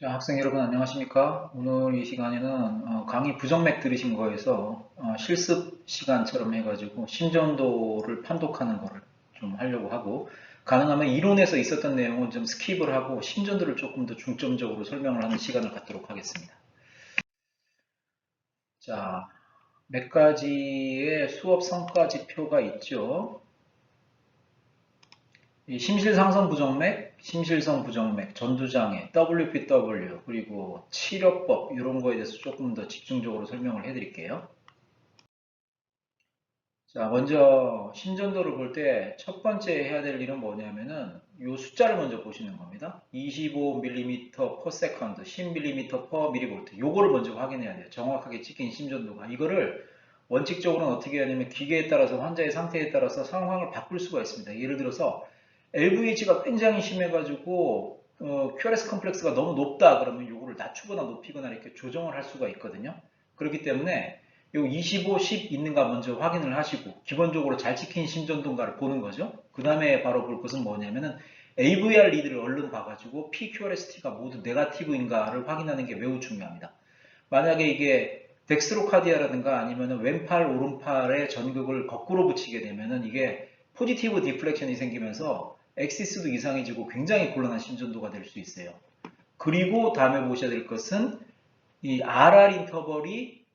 자, 학생 여러분 안녕하십니까? 오늘 이 시간에는 강의 부정맥 들으신 거에서 실습 시간처럼 해가지고 심전도를 판독하는 거를 좀 하려고 하고, 가능하면 이론에서 있었던 내용은 좀 스킵을 하고 심전도를 조금 더 중점적으로 설명을 하는 시간을 갖도록 하겠습니다. 자, 몇 가지의 수업 성과 지표가 있죠. 이 심실상선 부정맥, 심실성 부정맥, 전두장애, WPW, 그리고 치료법 이런 거에 대해서 조금 더 집중적으로 설명을 해드릴게요. 자, 먼저 심전도를 볼 때 첫 번째 해야 될 일은 뭐냐면은 이 숫자를 먼저 보시는 겁니다. 25mm per second, 10mm per millivolt. 요거를 먼저 확인해야 돼요. 정확하게 찍힌 심전도가. 이거를 원칙적으로는 어떻게 하냐면 기계에 따라서 환자의 상태에 따라서 상황을 바꿀 수가 있습니다. 예를 들어서 LVH가 굉장히 심해가지고 QRS 컴플렉스가 너무 높다 그러면 요거를 낮추거나 높이거나 이렇게 조정을 할 수가 있거든요. 그렇기 때문에 요 25, 10 있는가 먼저 확인을 하시고 기본적으로 잘 찍힌 심전도인가를 보는 거죠. 그 다음에 바로 볼 것은 뭐냐면은 AVR 리드를 얼른 봐가지고 PQRST가 모두 네가티브인가를 확인하는 게 매우 중요합니다. 만약에 이게 덱스트로카디아라든가 아니면 왼팔 오른팔의 전극을 거꾸로 붙이게 되면은 이게 포지티브 디플렉션이 생기면서 엑시스도 이상해지고 굉장히 곤란한 심전도가 될 수 있어요. 그리고 다음에 보셔야 될 것은 이 RR 인터벌이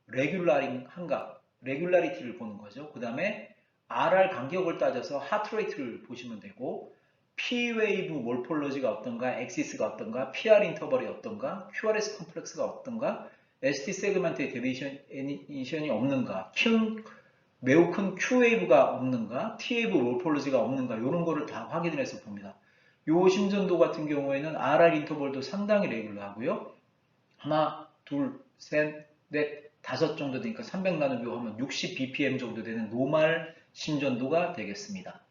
레귤라링한가, 레귤라리티를 보는 거죠. 그 다음에 RR 간격을 따져서 하트레이트를 보시면 되고 P웨이브 몰폴러지가 어떤가, 엑시스가 어떤가, PR 인터벌이 어떤가, QRS 컴플렉스가 어떤가, ST 세그먼트의 데비에이션이 없는가, 매우 큰 Q웨이브가 없는가, T웨이브 몰폴러지가 없는가 이런 거를 다 확인을 해서 봅니다. 요 심전도 같은 경우에는 RR 인터벌도 상당히 레귤러하고요. 하나, 둘, 셋, 넷, 다섯 정도 되니까 300 나누기 하면 60 bpm 정도 되는 노멀 심전도가 되겠습니다.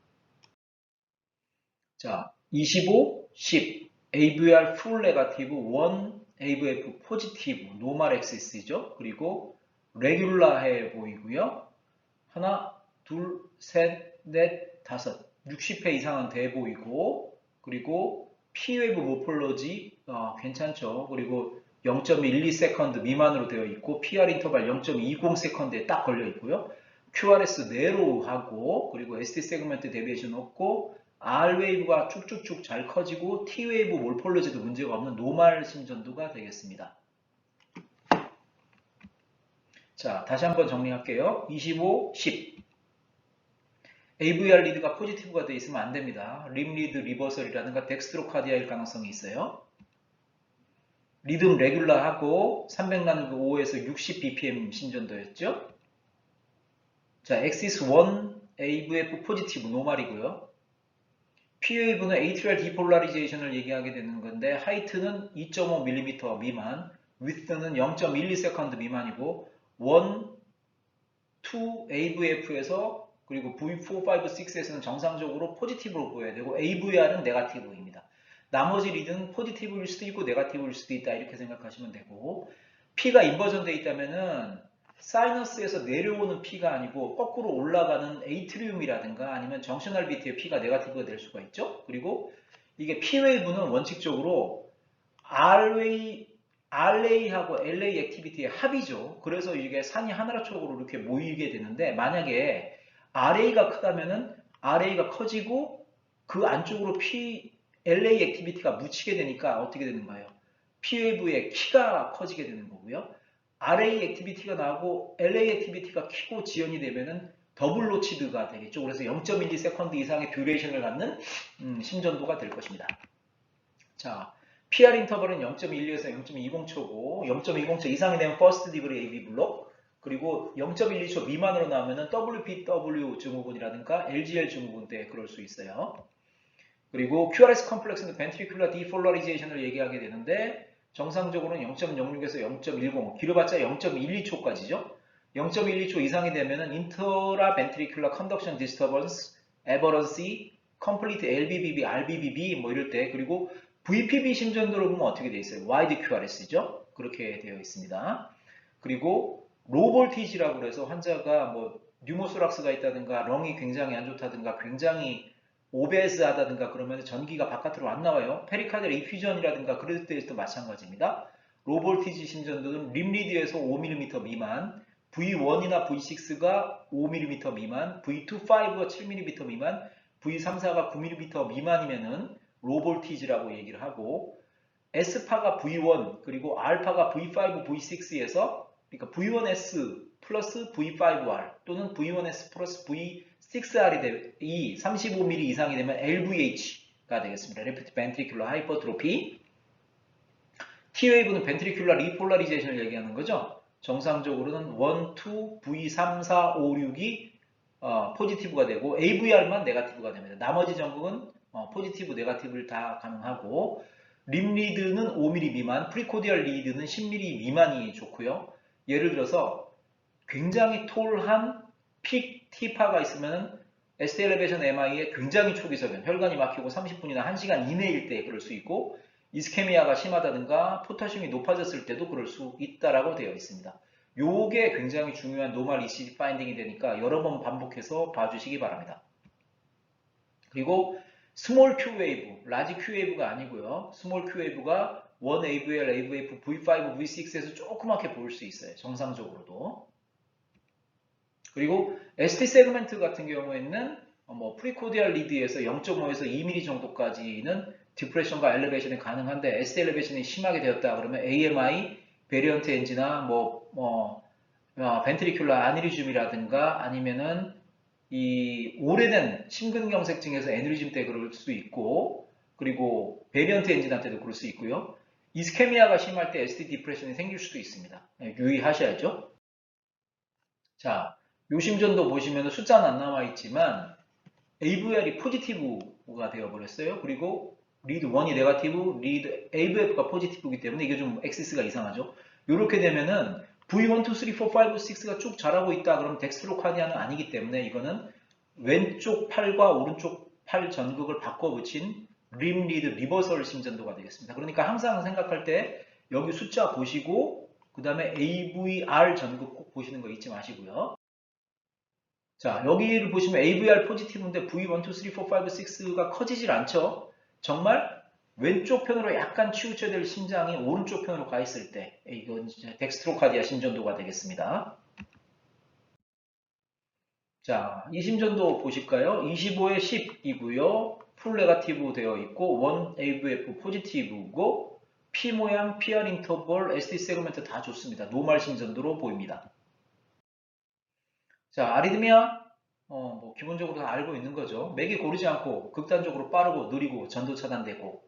자, 25, 10, AVR 풀 네가티브, 1, AVF 포지티브, 노멀 엑시스죠. 그리고 레귤라해 보이고요. 하나, 둘, 셋, 넷, 다섯, 60회 이상은 돼 보이고, 그리고 P웨이브 모폴로지 괜찮죠. 그리고 0.12세컨드 미만으로 되어 있고 PR 인터벌 0.20세컨드에 딱 걸려 있고요. QRS 네로하고 그리고 ST 세그먼트 데비에이션 없고 R웨이브가 쭉쭉쭉 잘 커지고 T웨이브 몰폴로지도 문제가 없는 노멀 심전도가 되겠습니다. 자, 다시 한번 정리할게요. 25, 10. AVR 리드가 포지티브가 되어 있으면 안 됩니다. 림 리드 리버설이라든가 덱스트로카디아일 가능성이 있어요. 리듬 레귤라하고 300 나누기 5에서 60 bpm 심전도였죠. 자, 엑시스 1 AVF 포지티브 노말이고요. P웨이브는 atrial depolarization을 얘기하게 되는 건데 하이트는 2.5mm 미만, width는 0.12세컨드 미만이고 1, 2 AVF에서 그리고 V4, 5, 6에서는 정상적으로 포지티브로 보여야 되고 AVR은 네가티브입니다. 나머지 리드는 포지티브일 수도 있고 네가티브일 수도 있다 이렇게 생각하시면 되고 P가 인버전 되어 있다면은 사이너스에서 내려오는 P가 아니고 거꾸로 올라가는 에이트리움이라든가 아니면 정셔널 비트의 P가 네가티브가 될 수가 있죠. 그리고 이게 P웨이브는 원칙적으로 RA하고 LA 액티비티의 합이죠. 그래서 이게 산이 하나쪽으로 이렇게 모이게 되는데 만약에 RA가 크다면은 RA가 커지고 그 안쪽으로 LA 액티비티가 묻히게 되니까 어떻게 되는가요? P웨이브의 키가 커지게 되는 거고요. RA 액티비티가 나오고 LA 액티비티가 키고 지연이 되면은 더블 로치드가 되겠죠. 그래서 0.12세컨드 이상의 듀레이션을 갖는 심전도가 될 것입니다. 자, PR 인터벌은 0.12에서 0.20초고 0.20초 이상이 되면 퍼스트 디그리 AB 블록 그리고 0.12초 미만으로 나오면 WPW 증후군이라든가 LGL 증후군 때 그럴 수 있어요. 그리고 QRS 컴플렉스는 ventricular defolarizzation을 얘기하게 되는데 정상적으로는 0.06에서 0.10, 길어봤자 0.12초까지죠. 0.12초 이상이 되면은 intraventricular conduction disturbance, aberrancy, complete LBBB, RBBB 뭐 이럴 때 그리고 VPB 심전도를 보면 어떻게 되어 있어요? wide QRS죠. 그렇게 되어 있습니다. 그리고 로우 볼티지라고 해서 환자가 뭐 뉴모소락스가 있다든가 렁이 굉장히 안 좋다든가 굉장히 오베스 하다든가 그러면 전기가 바깥으로 안 나와요. 페리카드 이퓨전이라든가 그럴 때도 마찬가지입니다. 로볼티지 심전도는 림리드에서 5mm 미만, V1이나 V6가 5mm 미만, V2, 5가 7mm 미만, V3, 4가 9mm 미만이면은 로볼티지라고 얘기를 하고, S파가 V1 그리고 알파가 V5, V6에서 그러니까 V1S 플러스 V5R 또는 V1S 플러스 V6R이 이 35mm 이상이 되면 LVH가 되겠습니다. Left Ventricular Hypertrophy. T웨이브는 Ventricular Repolarization을 얘기하는 거죠. 정상적으로는 1, 2, V3, 4, 5, 6이 포지티브가 되고 AVR만 네가티브가 됩니다. 나머지 전극은 포지티브, 네가티브를 다 가능하고 림 리드는 5mm 미만, 프리코디얼 리드는 10mm 미만이 좋고요. 예를 들어서 굉장히 톨한 픽 T파가 있으면 ST 엘리베이션 MI에 굉장히 초기석은 혈관이 막히고 30분이나 1시간 이내일 때 그럴 수 있고 이스케미아가 심하다든가 포타슘이 높아졌을 때도 그럴 수 있다라고 되어 있습니다. 요게 굉장히 중요한 노멀 ECG 파인딩이 되니까 여러 번 반복해서 봐주시기 바랍니다. 그리고 스몰 Q 웨이브, 라지 Q 웨이브가 아니고요. 스몰 Q 웨이브가 1 AVL, AVF, V5, V6에서 조그맣게 보일 수 있어요. 정상적으로도. 그리고 ST 세그멘트 같은 경우에는 프리코디알 리드에서 0.5에서 2mm 정도까지는 디프레션과 엘리베이션이 가능한데 ST 엘리베이션이 심하게 되었다 그러면 AMI, 베리언트 엔지나 벤트리큘러 아니리즘이라든가 아니면은 이 오래된 심근경색증에서 애누리즘 때 그럴 수 있고 그리고 베리언트 엔진한테도 그럴 수 있고요. 이스케미아가 심할 때 ST 디프레션이 생길 수도 있습니다. 유의하셔야죠. 자, 요심전도 보시면 숫자는 안 남아 있지만 AVR이 포지티브가 되어버렸어요. 그리고 리드 1이 네가티브, 리드 AVF가 포지티브이기 때문에 이게 좀 엑시스가 이상하죠. 이렇게 되면은 V1, 2, 3, 4, 5, 6가 쭉 자라고 있다 그러면 덱스트로카디아는 아니기 때문에 이거는 왼쪽 팔과 오른쪽 팔 전극을 바꿔 붙인 림 리드 리버설 심전도가 되겠습니다. 그러니까 항상 생각할 때 여기 숫자 보시고 그 다음에 AVR 전극 꼭 보시는 거 잊지 마시고요. 자, 여기를 보시면 AVR 포지티브인데 V1, 2, 3, 4, 5, 6가 커지질 않죠. 정말 왼쪽 편으로 약간 치우쳐야 될 심장이 오른쪽 편으로 가 있을 때 이건 덱스트로카디아 심전도가 되겠습니다. 자, 이 심전도 보실까요? 25에 10이고요. 풀 네가티브 되어 있고 1 AVF 포지티브고 P 모양, PR 인터벌, ST 세그멘트 다 좋습니다. 노멀 심전도로 보입니다. 자, 아리드미아 기본적으로 다 알고 있는 거죠. 맥이 고르지 않고 극단적으로 빠르고 느리고 전도 차단되고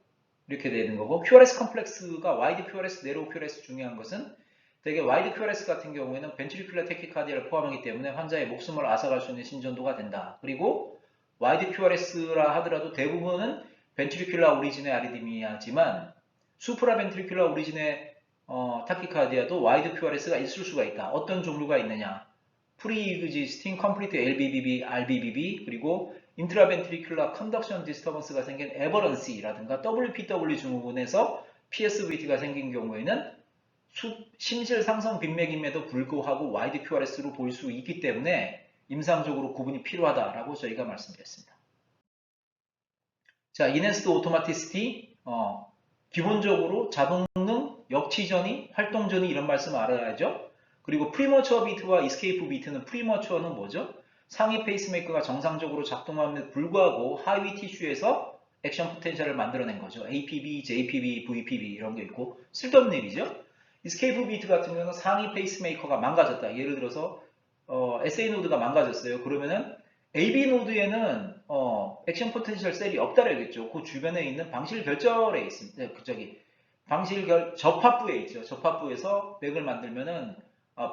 이렇게 되는 거고 QRS 컴플렉스가 와이드 QRS, 내로우 QRS 중요한 것은 되게 와이드 QRS 같은 경우에는 벤트리큘러 테키카디아를 포함하기 때문에 환자의 목숨을 앗아갈 수 있는 심전도가 된다. 그리고 와이드 QRS라 하더라도 대부분은 벤트리큘러 오리진의 아리드미아지만 수프라 벤트리큘러 오리진의 타키카디아도 와이드 QRS가 있을 수가 있다. 어떤 종류가 있느냐? 프리익지스팅 컴플리트 LBBB, RBBB 그리고 인트라벤트리큘러 컨덕션 디스터번스가 생긴 에버런시라든가 WPW 증후군에서 PSVT가 생긴 경우에는 심실 상성 빈맥임에도 불구하고 와이드 QRS로 볼 수 있기 때문에 임상적으로 구분이 필요하다라고 저희가 말씀드렸습니다. 자, 이네스트 오토마티시티 기본적으로 자동능, 역치전이, 활동전이 이런 말씀 알아야죠. 그리고 프리머추어 비트와 이스케이프 비트는 프리머추어는 뭐죠? 상위 페이스메이커가 정상적으로 작동함에도 불구하고 하위 티슈에서 액션 포텐셜을 만들어낸 거죠. APB, JPB, VPB 이런 게 있고 쓸데없는 일이죠. 이스케이프 비트 같은 경우는 상위 페이스메이커가 망가졌다. 예를 들어서 SA 노드가 망가졌어요. 그러면은 AB 노드에는 액션 포텐셜 셀이 없다라겠죠. 그 주변에 있는 방실 결절에 있습니다. 방실 접합부에 있죠. 접합부에서 맥을 만들면은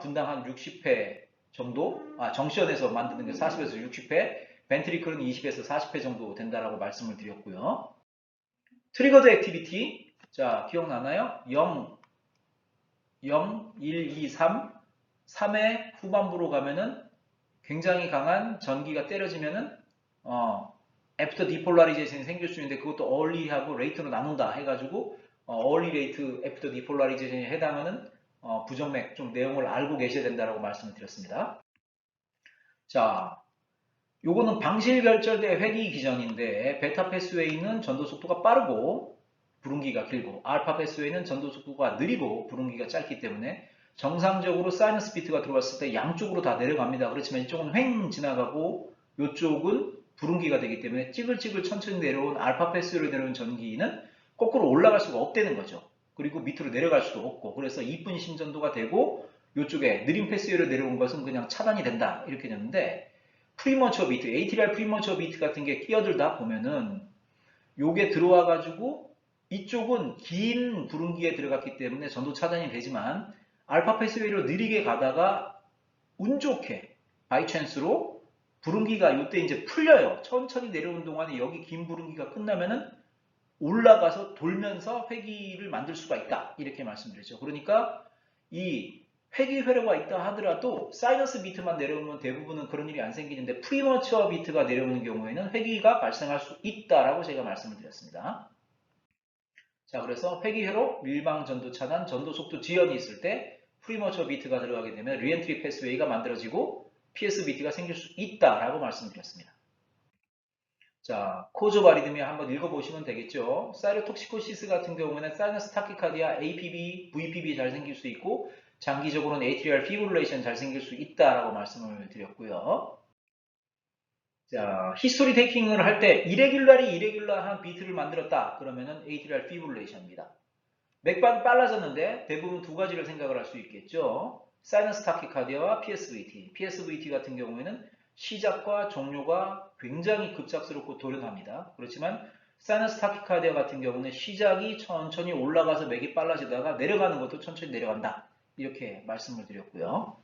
분당 한 60회 정도, 정션에서 만드는 게 40에서 60회, 벤트리클은 20에서 40회 정도 된다라고 말씀을 드렸고요. 트리거드 액티비티, 자, 기억나나요? 0, 1, 2, 3, 3의 후반부로 가면은 굉장히 강한 전기가 때려지면은 애프터 디폴라리제이션이 생길 수 있는데 그것도 early하고 late로 나눈다 해가지고 early rate 애프터 디폴라리제이션에 해당하는 부정맥 좀 내용을 알고 계셔야 된다라고 말씀을 드렸습니다. 자, 요거는 방실 결절대 회귀 기전인데 베타 패스웨이는 전도 속도가 빠르고 부름기가 길고 알파 패스웨이는 전도 속도가 느리고 부름기가 짧기 때문에 정상적으로 사이너스 비트가 들어왔을 때 양쪽으로 다 내려갑니다. 그렇지만 이쪽은 횡 지나가고 이쪽은 부름기가 되기 때문에 찌글찌글 천천히 내려온 알파 패스웨이로 내려온 전기는 거꾸로 올라갈 수가 없다는 거죠. 그리고 밑으로 내려갈 수도 없고 그래서 이쁜 심전도가 되고 이쪽에 느린 패스웨이로 내려온 것은 그냥 차단이 된다 이렇게 됐는데 프리머처 비트, ATR 프리머처 비트 같은 게 끼어들다 보면은 요게 들어와 가지고 이쪽은 긴 구름기에 들어갔기 때문에 전도 차단이 되지만 알파 패스웨이로 느리게 가다가 운 좋게 바이 찬스로 부름기가 이때 이제 풀려요. 천천히 내려오는 동안에 여기 긴 부름기가 끝나면은 올라가서 돌면서 회기를 만들 수가 있다. 이렇게 말씀드렸죠. 그러니까 이 회기 회로가 있다 하더라도 사이너스 비트만 내려오면 대부분은 그런 일이 안 생기는데 프리머처 비트가 내려오는 경우에는 회기가 발생할 수 있다라고 제가 말씀을 드렸습니다. 자, 그래서 회기 회로, 밀방 전도 차단, 전도 속도 지연이 있을 때 프리머처 비트가 들어가게 되면 리엔트리 패스웨이가 만들어지고 PS 비트가 생길 수 있다라고 말씀드렸습니다. 자, 코즈 오브 아리드미아 한번 읽어보시면 되겠죠. 사이로톡시코시스 같은 경우에는 사이너스 타키카디아, APB, VPB 잘 생길 수 있고 장기적으로는 ATR 피브릴레이션 잘 생길 수 있다라고 말씀을 드렸고요. 자, 히스토리 테이킹을 할 때 이레귤러한 비트를 만들었다. 그러면은 ATR 피브릴레이션입니다. 맥박이 빨라졌는데 대부분 두 가지를 생각을 할 수 있겠죠. 사이너스 타키카디아와 PSVT. PSVT 같은 경우에는 시작과 종료가 굉장히 급작스럽고 돌연합니다. 그렇지만 사이너스 타키카디아 같은 경우는 시작이 천천히 올라가서 맥이 빨라지다가 내려가는 것도 천천히 내려간다. 이렇게 말씀을 드렸고요.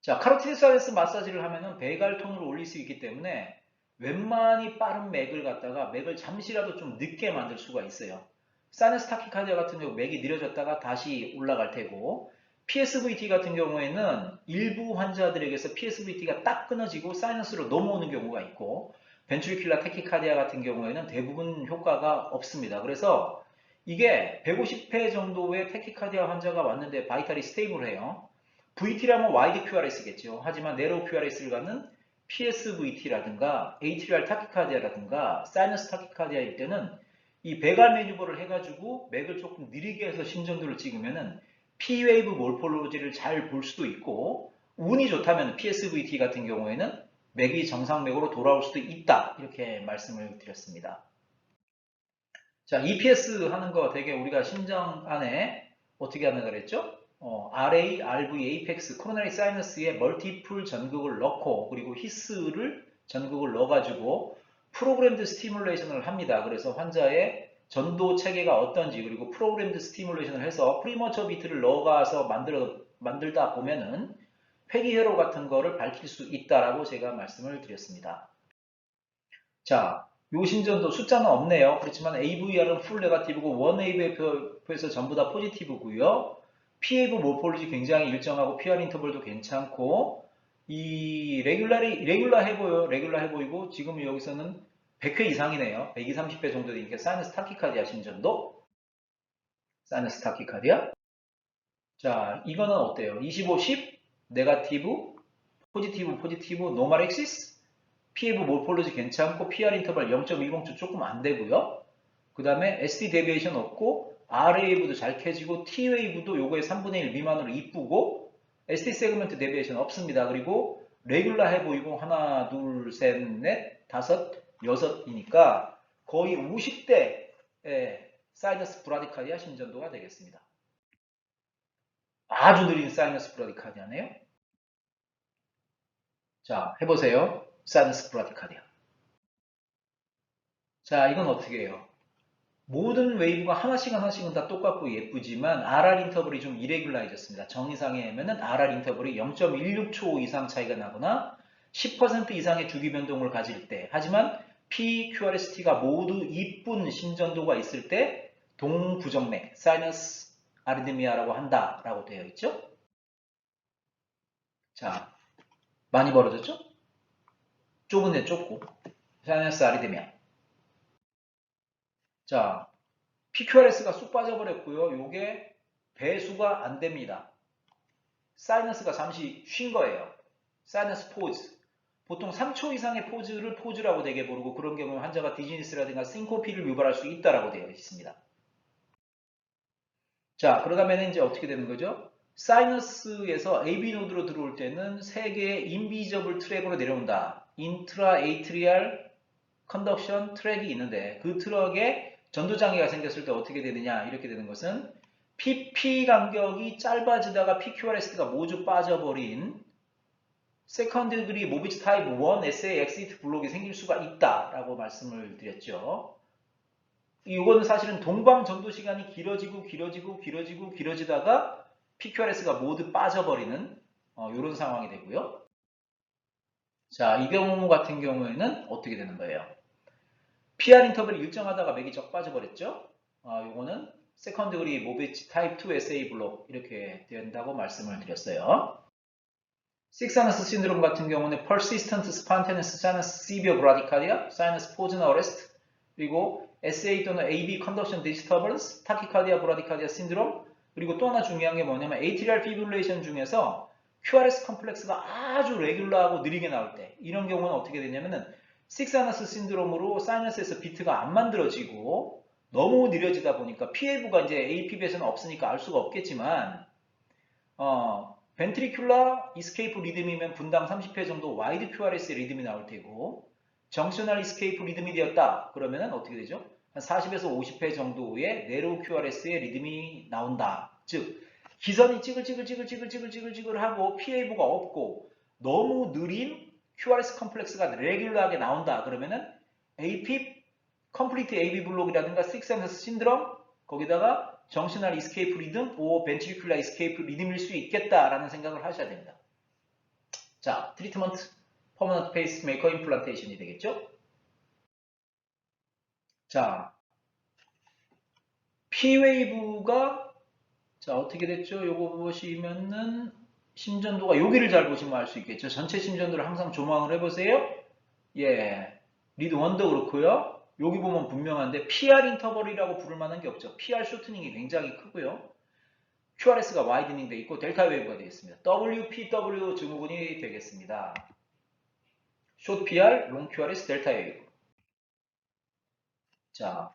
자, 카로티드 사이너스 마사지를 하면은 배갈 톤을 올릴 수 있기 때문에 웬만히 빠른 맥을 갖다가 맥을 잠시라도 좀 늦게 만들 수가 있어요. 사이너스 타키카디아 같은 경우 맥이 느려졌다가 다시 올라갈 테고 PSVT 같은 경우에는 일부 환자들에게서 PSVT가 딱 끊어지고 사이너스로 넘어오는 경우가 있고 벤트리큘라 타키카디아 같은 경우에는 대부분 효과가 없습니다. 그래서 이게 150회 정도의 타키카디아 환자가 왔는데 바이탈이 스테이블해요. VT라면 와이드 QRS겠죠. 하지만 네로 QRS를 갖는 PSVT라든가 ATR 타키카디아라든가 사이너스 타키카디아일 때는 이 배갈 매뉴버를 해가지고 맥을 조금 느리게 해서 심전도를 찍으면은 P웨이브 몰폴로지를 잘 볼 수도 있고 운이 좋다면 PSVT 같은 경우에는 맥이 정상맥으로 돌아올 수도 있다. 이렇게 말씀을 드렸습니다. 자, EPS 하는 거 되게 우리가 심장 안에 어떻게 하는 거랬죠? RA, RV, 에이펙스, 코로나리 사이너스에 멀티플 전극을 넣고 그리고 히스를 전극을 넣어가지고 프로그램드 스티뮬레이션을 합니다. 그래서 환자의 전도 체계가 어떤지 그리고 프로그램드 스티뮬레이션을 해서 프리머처 비트를 넣어가서 만들다 보면은 회귀회로 같은 거를 밝힐 수 있다라고 제가 말씀을 드렸습니다. 자, 요 심전도 숫자는 없네요. 그렇지만 AVR은 풀 네거티브고 원 AVF에서 전부 다 포지티브고요. PAV 모폴로지 굉장히 일정하고 PR 인터벌도 괜찮고 이 레귤라 해보여 레귤라 해보이고 지금 여기서는 100회 이상이네요. 120, 30회 정도 되니까 사이너스 타키카디아 심전도 사이너스 타키카디아. 자, 이거는 어때요? 25, 10 네거티브 포지티브 노멀 엑시스 PF 몰폴로지 괜찮고 PR 인터벌 0.20초 조금 안 되고요. 그 다음에 SD 데비에이션 없고 R웨이브도 잘 켜지고 T웨이브도 요거의 3분의 1 미만으로 이쁘고 SD 세그먼트 데비에이션 없습니다. 그리고 레귤라해 보이고 하나, 둘, 셋, 넷, 다섯, 여섯이니까 거의 50대의 사이너스 브라디카디아 심전도가 되겠습니다. 아주 느린 사이너스 브라디카디아네요. 자, 해보세요. 사이너스 브라디카디아. 자, 이건 어떻게 해요? 모든 웨이브가 하나씩은 다 똑같고 예쁘지만 RR 인터벌이 좀 이레귤라해졌습니다. 정의상에 하면은 RR 인터벌이 0.16초 이상 차이가 나거나 10% 이상의 주기 변동을 가질 때 하지만 PQRST가 모두 이쁜 심전도가 있을 때 동부정맥 사이너스 아리드미아라고 한다라고 되어 있죠. 자, 많이 벌어졌죠? 좁은 데 좁고 사이너스 아리드미아. 자, PQRS가 쑥 빠져버렸고요. 요게 배수가 안 됩니다. 사이너스가 잠시 쉰 거예요. 사이너스 포즈. 보통 3초 이상의 포즈를 포즈라고 되게 부르고 그런 경우 환자가 디지니스라든가 싱코피를 유발할 수 있다라고 되어 있습니다. 자, 그러다면 이제 어떻게 되는 거죠? 사이너스에서 AV 노드로 들어올 때는 세 개의 인비저블 트랙으로 내려온다. 인트라 에이트리얼 컨덕션 트랙이 있는데 그 트랙에 전도장애가 생겼을 때 어떻게 되느냐 이렇게 되는 것은 PP 간격이 짧아지다가 PQRS가 모두 빠져버린 세컨드 디그리 모비지 타입 1 SA 엑시트 블록이 생길 수가 있다라고 말씀을 드렸죠. 이거는 사실은 동방 전도 시간이 길어지다가 PQRS가 모두 빠져버리는 이런 상황이 되고요. 자, 이 경우 같은 경우에는 어떻게 되는 거예요? PR 인터벌이 일정하다가 맥이 적 빠져버렸죠? 이거는 세컨드 디그리 모비지 타입 2 SA 블록 이렇게 된다고 말씀을 드렸어요. 식사너스 신드롬 같은 경우는 persistent spontaneous sinus severe bradycardia, sinus pause arrest, 그리고 SA 또는 AB conduction disturbance, tachycardia, bradycardia syndrome, 그리고 또 하나 중요한 게 뭐냐면 atrial fibrillation 중에서 QRS 컴플렉스가 아주 레귤러하고 느리게 나올 때 이런 경우는 어떻게 되냐면은 식사너스 신드롬으로 사이너스에서 비트가 안 만들어지고 너무 느려지다 보니까 피해부가 이제 APB에서는 없으니까 알 수가 없겠지만 벤트리큘라 이스케이프 리듬이면 분당 30회 정도 와이드 QRS의 리듬이 나올 테고 정셔널 이스케이프 리듬이 되었다 그러면은 어떻게 되죠? 한 40에서 50회 정도의 네로우 QRS의 리듬이 나온다. 즉 기선이 찌글찌글 하고 PA부가 없고 너무 느린 QRS 컴플렉스가 레귤러하게 나온다 그러면은 AP 컴플리트 AV 블록이라든가 식센스 신드롬 거기다가 정신할 이스케이프 리듬, 벤트리큘라 이스케이프 리듬일 수 있겠다라는 생각을 하셔야 됩니다. 자, 트리트먼트 퍼머넌트 페이스메이커 임플란테이션이 되겠죠? 자, P웨이브가 자, 어떻게 됐죠? 요거 보시면은 심전도가 여기를 잘 보시면 알 수 있겠죠? 전체 심전도를 항상 조망을 해보세요. 예, 리드 1도 그렇고요. 여기 보면 분명한데 PR 인터벌이라고 부를 만한 게 없죠. PR 쇼트닝이 굉장히 크고요. QRS가 와이드닝 돼 있고 델타 웨이브가 되겠습니다. WPW 증후군이 되겠습니다. 숏 PR, 롱 QRS, 델타 웨이브. 자,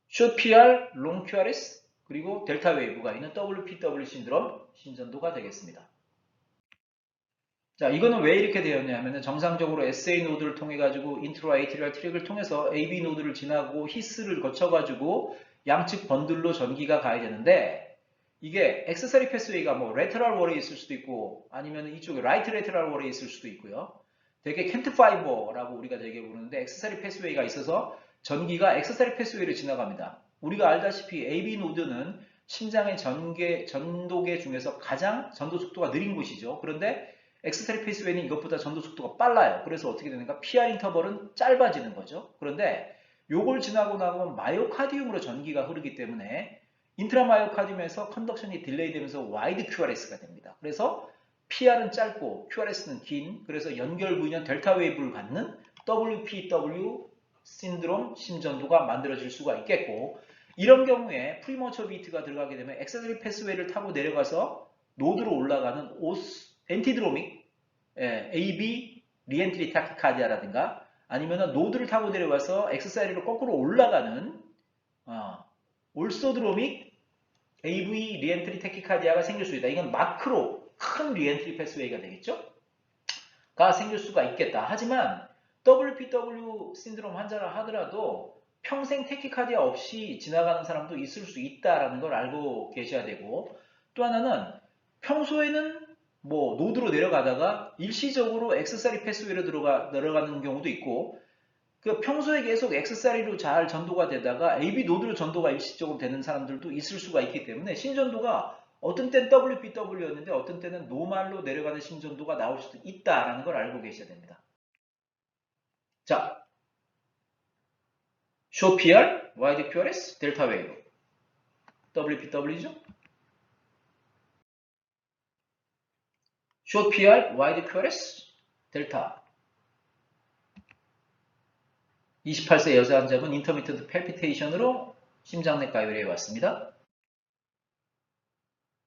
숏 PR, 롱 QRS, 그리고 델타 웨이브가 있는 WPW 신드롬 신전도가 되겠습니다. 자, 이거는 왜 이렇게 되었냐면 정상적으로 SA 노드를 통해 가지고 인트로 에이트리얼 트랙을 통해서 AB 노드를 지나고 히스를 거쳐 가지고 양측 번들로 전기가 가야 되는데 이게 액세서리 패스웨이가 뭐 레터럴 월에 있을 수도 있고 아니면 이쪽에 라이트 레터럴 월에 있을 수도 있고요. 되게 켄트 파이버라고 우리가 되게 부르는데 액세서리 패스웨이가 있어서 전기가 액세서리 패스웨이를 지나갑니다. 우리가 알다시피 AB 노드는 심장의 전도계 중에서 가장 전도 속도가 느린 곳이죠. 그런데 엑스트리 페이스웨이는 이것보다 전도 속도가 빨라요. 그래서 어떻게 되는가? PR 인터벌은 짧아지는 거죠. 그런데 요걸 지나고 나면 마이오카디움으로 전기가 흐르기 때문에 인트라마이오카디움에서 컨덕션이 딜레이 되면서 와이드 QRS가 됩니다. 그래서 PR은 짧고 QRS는 긴, 그래서 연결 부위는 델타 웨이브를 갖는 WPW 신드롬 심전도가 만들어질 수가 있겠고 이런 경우에 프리머처 비트가 들어가게 되면 액세서리 패스웨이를 타고 내려가서 노드로 올라가는 엔티드로믹 AB 리엔트리 타키카디아라든가 아니면 노드를 타고 내려와서 엑스사이드로 거꾸로 올라가는 올소드로믹 AV 리엔트리 타키카디아가 생길 수 있다. 이건 마크로 큰 리엔트리 패스웨이가 되겠죠? 가 생길 수가 있겠다. 하지만 WPW 신드롬 환자라 하더라도 평생 타키카디아 없이 지나가는 사람도 있을 수 있다라는 걸 알고 계셔야 되고 또 하나는 평소에는 뭐 노드로 내려가다가 일시적으로 엑스사리 패스웨이로 내려가는 경우도 있고 그 평소에 계속 엑스사리로 잘 전도가 되다가 AB 노드로 전도가 일시적으로 되는 사람들도 있을 수가 있기 때문에 심전도가 어떤 때는 WPW였는데 어떤 때는 노말로 내려가는 심전도가 나올 수도 있다라는 걸 알고 계셔야 됩니다. 자, 숏 PR, 와이드 QRS, 델타 웨이브 WPW죠? 숏 PR, 와이드 QRS, 델타 28세 여자 환자분 인터미턴트 펠피테이션으로 심장내과 의뢰해 왔습니다.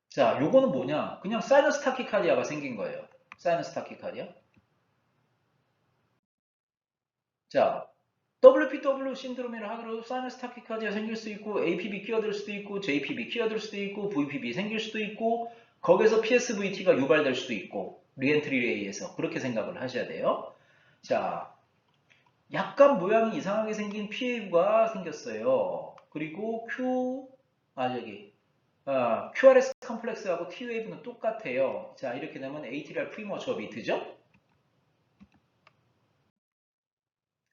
자, 요거는 뭐냐? 그냥 사이너스 타키카디아가 생긴 거예요. 사이너스 타키카디아. 자, WPW 신드롬이라 하더라도 사이너스 타키카디아 생길 수 있고 APB 끼어들 수도 있고 JPB 끼어들 수도 있고 VPB 생길 수도 있고 거기서 PSVT가 유발될 수도 있고 리엔트리에 의해서 그렇게 생각을 하셔야 돼요. 자, 약간 모양이 이상하게 생긴 PA가 생겼어요. 그리고 QRS 컴플렉스하고 T웨이브는 똑같아요. 자, 이렇게 되면 ATRIAL 프리머처 비트죠.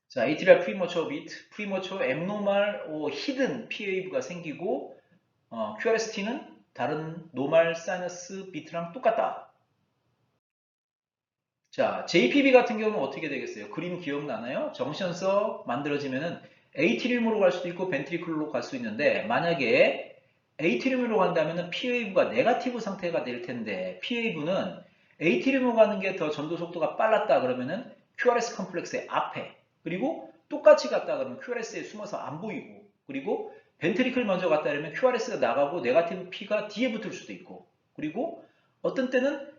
자, ATRIAL 프리머처 비트, 프리머처 앱노말 히든 PA가 생기고 QRST는 다른 노말 사이너스 비트랑 똑같다. 자, JPB 같은 경우는 어떻게 되겠어요? 그림 기억나나요? 정션서 만들어지면은 에이트리움으로 갈 수도 있고 벤트리클로 갈 수 있는데 만약에 에이트리움으로 간다면은 P웨이브가 네거티브 상태가 될 텐데 P웨이브는 에이트리움으로 가는 게 더 전도 속도가 빨랐다 그러면은 QRS 컴플렉스의 앞에 그리고 똑같이 갔다 그러면 QRS에 숨어서 안 보이고 그리고 벤트리클 먼저 갔다 그러면 QRS가 나가고 네거티브 P가 뒤에 붙을 수도 있고 그리고 어떤 때는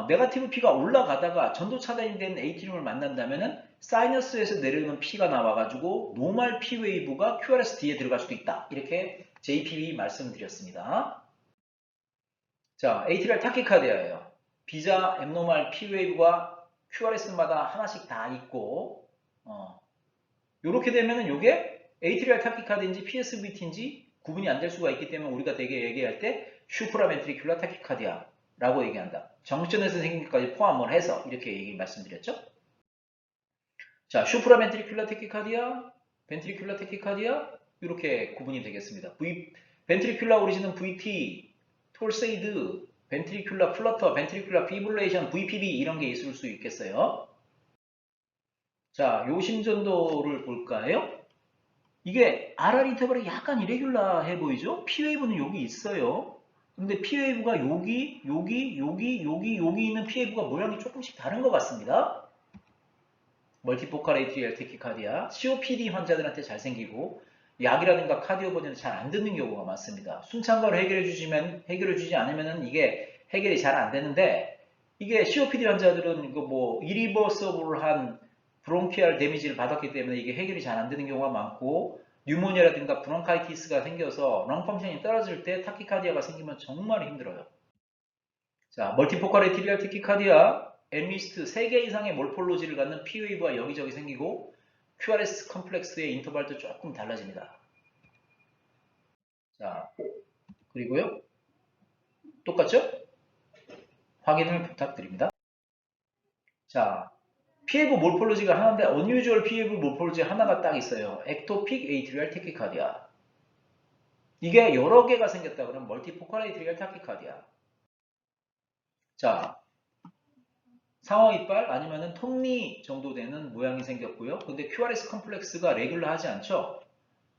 네거티브 P가 올라가다가 전도 차단이 된 에이트리움을 만난다면은 사이너스에서 내려오는 P가 나와가지고 노멀 P 웨이브가 QRS 뒤에 들어갈 수도 있다. 이렇게 JPB 말씀드렸습니다. 자, ATRIAL 타키카디아예요. 비자 앱노멀 P 웨이브가 QRS마다 하나씩 다 있고 이렇게 되면은 이게 ATRIAL 타키카디인지 PSVT인지 구분이 안 될 수가 있기 때문에 우리가 되게 얘기할 때 슈프라벤트리큘라 타키카디아 라고 얘기한다. 정션에서 생긴 것까지 포함을 해서 이렇게 말씀드렸죠. 자, 슈프라벤트리큘라 타키카디아, 벤트리큘라 타키카디아 이렇게 구분이 되겠습니다. 벤트리큘라 오리진은 VT, 톨세이드, 벤트리큘라 플러터, 벤트리큘라 피브레이션, VPB 이런 게 있을 수 있겠어요. 자, 요 심전도를 볼까요? 이게 RR 인터벌이 약간 이레귤라해 보이죠? P웨이브는 여기 있어요. 근데 P웨이브가 여기 있는 P웨이브가 모양이 조금씩 다른 것 같습니다. 멀티포칼 에이트리얼 테키카디아, COPD 환자들한테 잘 생기고 약이라든가 카디오 버전은 잘 안 듣는 경우가 많습니다. 숨찬 걸 해결해주지 않으면 이게 해결이 잘 안 되는데 이게 COPD 환자들은 이거 뭐 이리버서블한 브론키얼 데미지를 받았기 때문에 이게 해결이 잘 안 되는 경우가 많고 뉴모니아라든가 브론카이티스가 생겨서 런 펑션이 떨어질 때 타키카디아가 생기면 정말 힘들어요. 자, 멀티포칼 에티리얼 타키카디아, 엠리스트 3개 이상의 몰폴로지를 갖는 P웨이브가 여기저기 생기고 QRS 컴플렉스의 인터벌도 조금 달라집니다. 자, 그리고요. 똑같죠? 확인을 부탁드립니다. 자, PF 몰폴로지가 하나인데 unusual PF 몰폴로지 하나가 딱 있어요. ectopic atrial tachycardia. 이게 여러 개가 생겼다 그러면 multifocal atrial tachycardia. 자, 상어 이빨 아니면은 톱니 정도 되는 모양이 생겼고요. 근데 QRS 컴플렉스가 레귤러하지 않죠.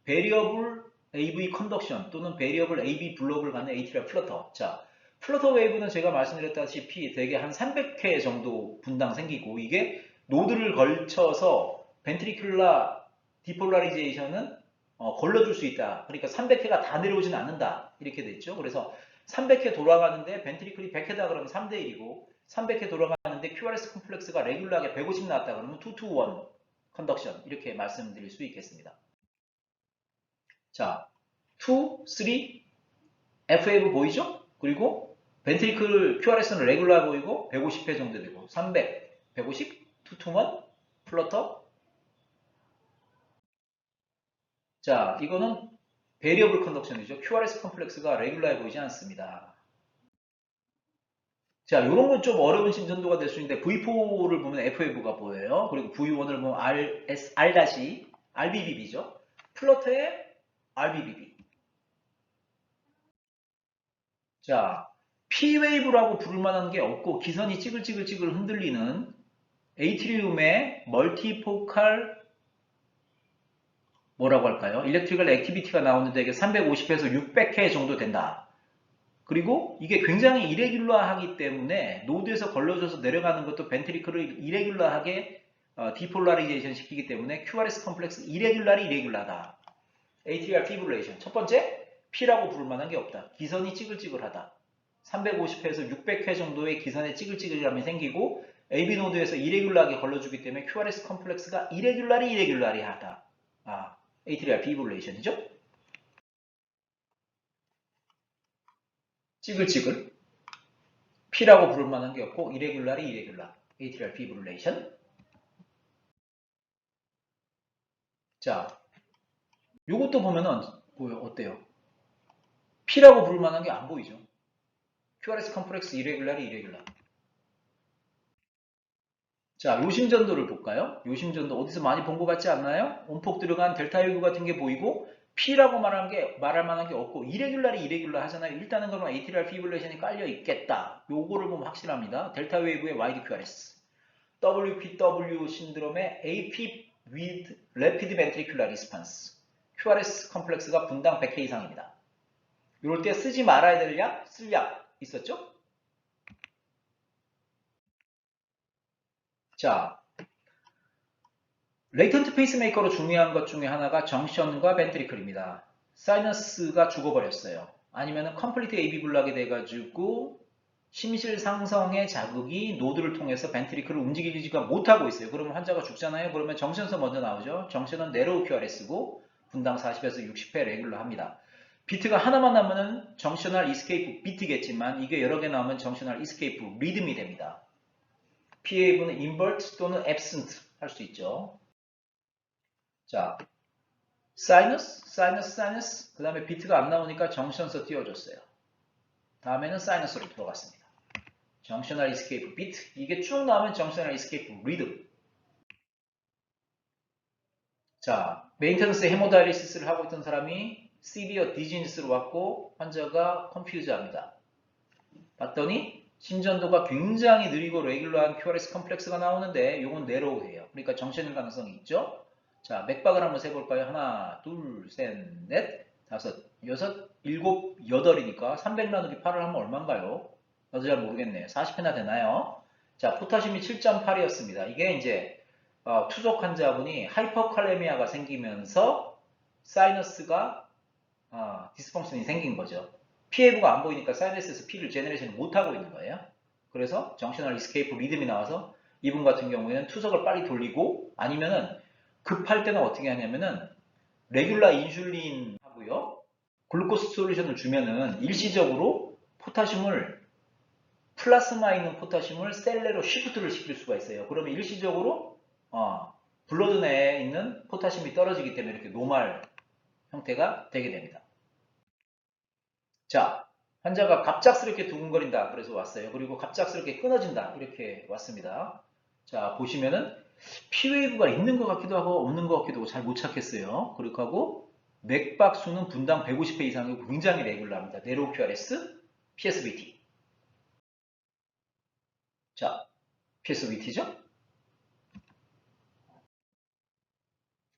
베리어블 AV 컨덕션 또는 베리어블 AV 블록을 갖는 ATRIAL 플러터. 자, 플러터 웨이브는 제가 말씀드렸다시피 대개 한 300회 정도 분당 생기고 이게 노드를 걸쳐서 벤트리큘라 디폴라리제이션은 걸러줄 수 있다. 그러니까 300회가 다 내려오지는 않는다. 이렇게 됐죠. 그래서 300회 돌아가는데 벤트리클이 100회다 그러면 3대 1이고 300회 돌아가는데 QRS 컴플렉스가 레귤러하게 150 나왔다 그러면 2 to 1 컨덕션 이렇게 말씀드릴 수 있겠습니다. 자, 2, 3, FF 보이죠? 그리고 벤트리클 QRS는 레귤러 보이고 150회 정도 되고 300, 150, 2 to 1, 플러터. 자, 이거는 베리어블 컨덕션이죠. QRS 컴플렉스가 레귤러해 보이지 않습니다. 자, 이런 건 좀 어려운 심전도가 될 수 있는데 V4를 보면 FF가 보여요. 그리고 V1을 보면 RBBB죠. 플러터의 RBBB. 자, P웨이브라고 부를 만한 게 없고 기선이 찌글찌글 흔들리는 에이트리움의 멀티포칼 뭐라고 할까요? 일렉트리컬 액티비티가 나오는데 이게 350에서 600회 정도 된다. 그리고 이게 굉장히 이레귤러하기 때문에 노드에서 걸러져서 내려가는 것도 벤트리클을 이레귤러하게 디폴라리제이션 시키기 때문에 QRS 컴플렉스 이레귤러하다. ATRIAL 피브레이션. 첫 번째, P라고 부를 만한 게 없다. 기선이 찌글찌글하다. 350회에서 600회 정도의 기선의 찌글찌글함이 생기고 AB 노드에서 이레귤라하게 걸러주기 때문에 QRS 컴플렉스가 이레귤라리하다. ATR 비브레이션이죠. 찌글찌글. P라고 부를 만한 게 없고 이레귤라 ATR 비브레이션. 자, 요것도 보면은 어때요? P라고 부를 만한 게 안 보이죠? QRS 컴플렉스 이레귤라. 자, 요심전도를 볼까요? 요심전도 어디서 많이 본 것 같지 않나요? 온폭 들어간 델타 웨이브 같은 게 보이고 P라고 말할 만한 게 없고 이레귤라 하잖아요. 일단은 그러면 ATR 피브레이션이 깔려 있겠다. 요거를 보면 확실합니다. 델타 웨이브의 와이드 QRS, WPW 신드롬의 AP with Rapid Ventricular Response, QRS 컴플렉스가 분당 100K 이상입니다. 이럴 때 쓰지 말아야 될 약, 쓸 약 있었죠? 자, 레이턴트 페이스메이커로 중요한 것 중에 하나가 정션과 벤트리클입니다. 사이너스가 죽어버렸어요. 아니면 컴플리트 AV 블락이 돼가지고 심실 상성의 자극이 노드를 통해서 벤트리클을 움직이지가 못하고 있어요. 그러면 환자가 죽잖아요. 그러면 정션서 먼저 나오죠. 정션은 네로우 QRS고 분당 40에서 60회 레귤러 합니다. 비트가 하나만 나면은 정셔널 이스케이프 비트겠지만 이게 여러 개 나오면 정셔널 이스케이프 리듬이 됩니다. PAV는 인버트 또는 앱센트 할 수 있죠. 자, 사이너스, 그 다음에 비트가 안 나오니까 정션서 띄워줬어요. 다음에는 사이너스로 들어갔습니다. 정셔널 이스케이프 비트, 이게 쭉 나오면 정셔널 이스케이프 리듬. 자, 메인테넌스 헤모다이리시스를 하고 있던 사람이 시비어 디지니스로 왔고 환자가 컴퓨즈합니다. 봤더니 심전도가 굉장히 느리고 레귤러한 QRS 컴플렉스가 나오는데 이건 네로우해요. 그러니까 정션일 가능성이 있죠. 자, 맥박을 한번 세볼까요? 하나, 둘, 셋, 넷, 다섯, 여섯, 일곱, 여덟이니까 300 나누기 8을 하면 얼마인가요? 나도 잘 모르겠네요. 40회나 되나요? 자, 포타슘이 7.8이었습니다. 이게 이제 투석 환자분이 하이퍼칼레미아가 생기면서 사이너스가 디스펑션이 생긴 거죠. PAV가 안 보이니까 사이너스에서 P를 제너레이션 못하고 있는 거예요. 그래서 정셔널 이스케이프 리듬이 나와서 이분 같은 경우에는 투석을 빨리 돌리고 아니면은 급할 때는 어떻게 하냐면은 레귤라 인슐린 하고요. 글루코스 솔루션을 주면은 일시적으로 포타슘을 플라스마에 있는 포타슘을 셀레로 시프트를 시킬 수가 있어요. 그러면 일시적으로 블러드 내에 있는 포타슘이 떨어지기 때문에 이렇게 노말 형태가 되게 됩니다. 자, 환자가 갑작스럽게 두근거린다. 그래서 왔어요. 그리고 갑작스럽게 끊어진다. 이렇게 왔습니다. 자, 보시면은 P웨이브가 있는 것 같기도 하고 없는 것 같기도 하고 잘 못 찾겠어요. 그렇게 하고 맥박수는 분당 150회 이상이고 굉장히 레귤러합니다. 네로우 QRS, PSVT. 자, PSVT죠?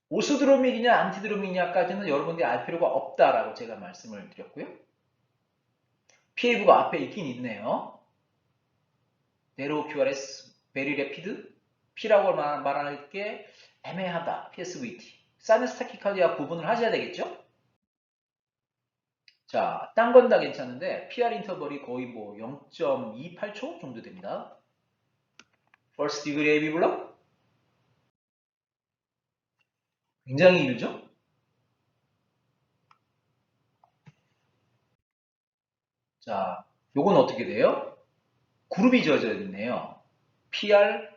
오스드로믹이냐 안티드로믹이냐까지는 여러분들이 알 필요가 없다라고 제가 말씀을 드렸고요. PAV가 앞에 있긴 있네요. 네로우 QRS, 베리 레피드, P라고 말할 게 애매하다. PSVT. 사이너스 타키카디아 구분을 하셔야 되겠죠? 자, 딴 건 다 괜찮은데 PR 인터벌이 거의 뭐 0.28초 정도 됩니다. First degree AV 블록 굉장히 길죠? 자, 요건 어떻게 돼요? 그룹이 지어져 있네요. P가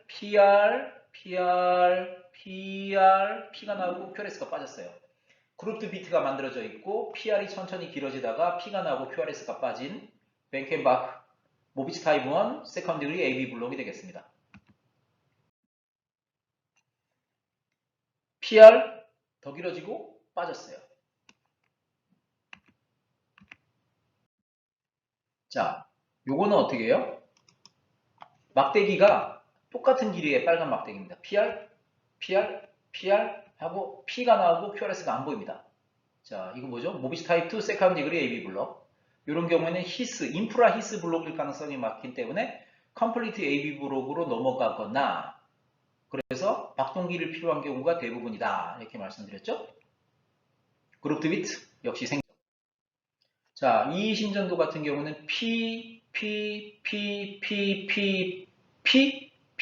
나오고 QRS가 빠졌어요. 그룹드 비트가 만들어져 있고 PR이 천천히 길어지다가 P가 나오고 QRS가 빠진 벤켄바크 모비츠 타입 1 세컨드리 AV 블록이 되겠습니다. PR 더 길어지고 빠졌어요. 자, 요거는 어떻게 해요? 막대기가 똑같은 길이의 빨간 막대기입니다. PR 하고 P가 나오고 QRS가 안 보입니다. 자, 이거 뭐죠? 모비스 타입 2 세컨드 디그리 AV 블록. 이런 경우에는 인프라 히스 블록일 가능성이 많기 때문에 컴플리트 AV 블록으로 넘어가거나 그래서 박동기를 필요한 경우가 대부분이다. 이렇게 말씀드렸죠? 그룹 드비트 역시 생성. 자, 이 심전도 같은 경우는 P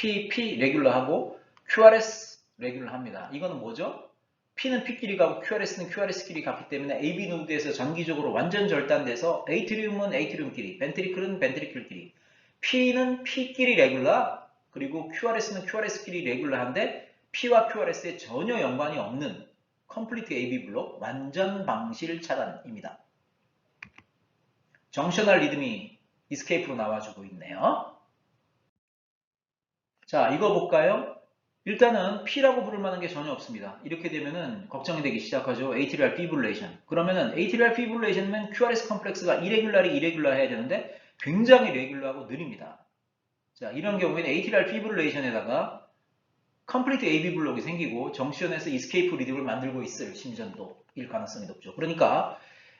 P 레귤러하고 QRS 레귤러합니다. 이거는 뭐죠? P는 P끼리 가고 QRS는 QRS끼리 갔기 때문에 AB 노드에서 장기적으로 완전 절단돼서 에이트리움은 에이트리움끼리, 벤트리클은 벤트리클끼리, P는 P끼리 레귤러, 그리고 QRS는 QRS끼리 레귤러한데 P와 QRS에 전혀 연관이 없는 컴플리트 AB 블록 완전 방실 차단입니다. 정셔널 리듬이 이스케이프로 나와주고 있네요. 자, 이거 볼까요? 일단은 P라고 부를 만한 게 전혀 없습니다. 이렇게 되면은 걱정이 되기 시작하죠. Atrial fibrillation. 그러면은 Atrial fibrillation은 QRS 컴플렉스가 이레귤러 해야 되는데 굉장히 레귤러하고 느립니다. 자, 이런 경우에는 Atrial fibrillation에다가 컴플리트 AB 블록이 생기고 정션에서 이스케이프 리듬을 만들고 있을 심전도일 가능성이 높죠. 그러니까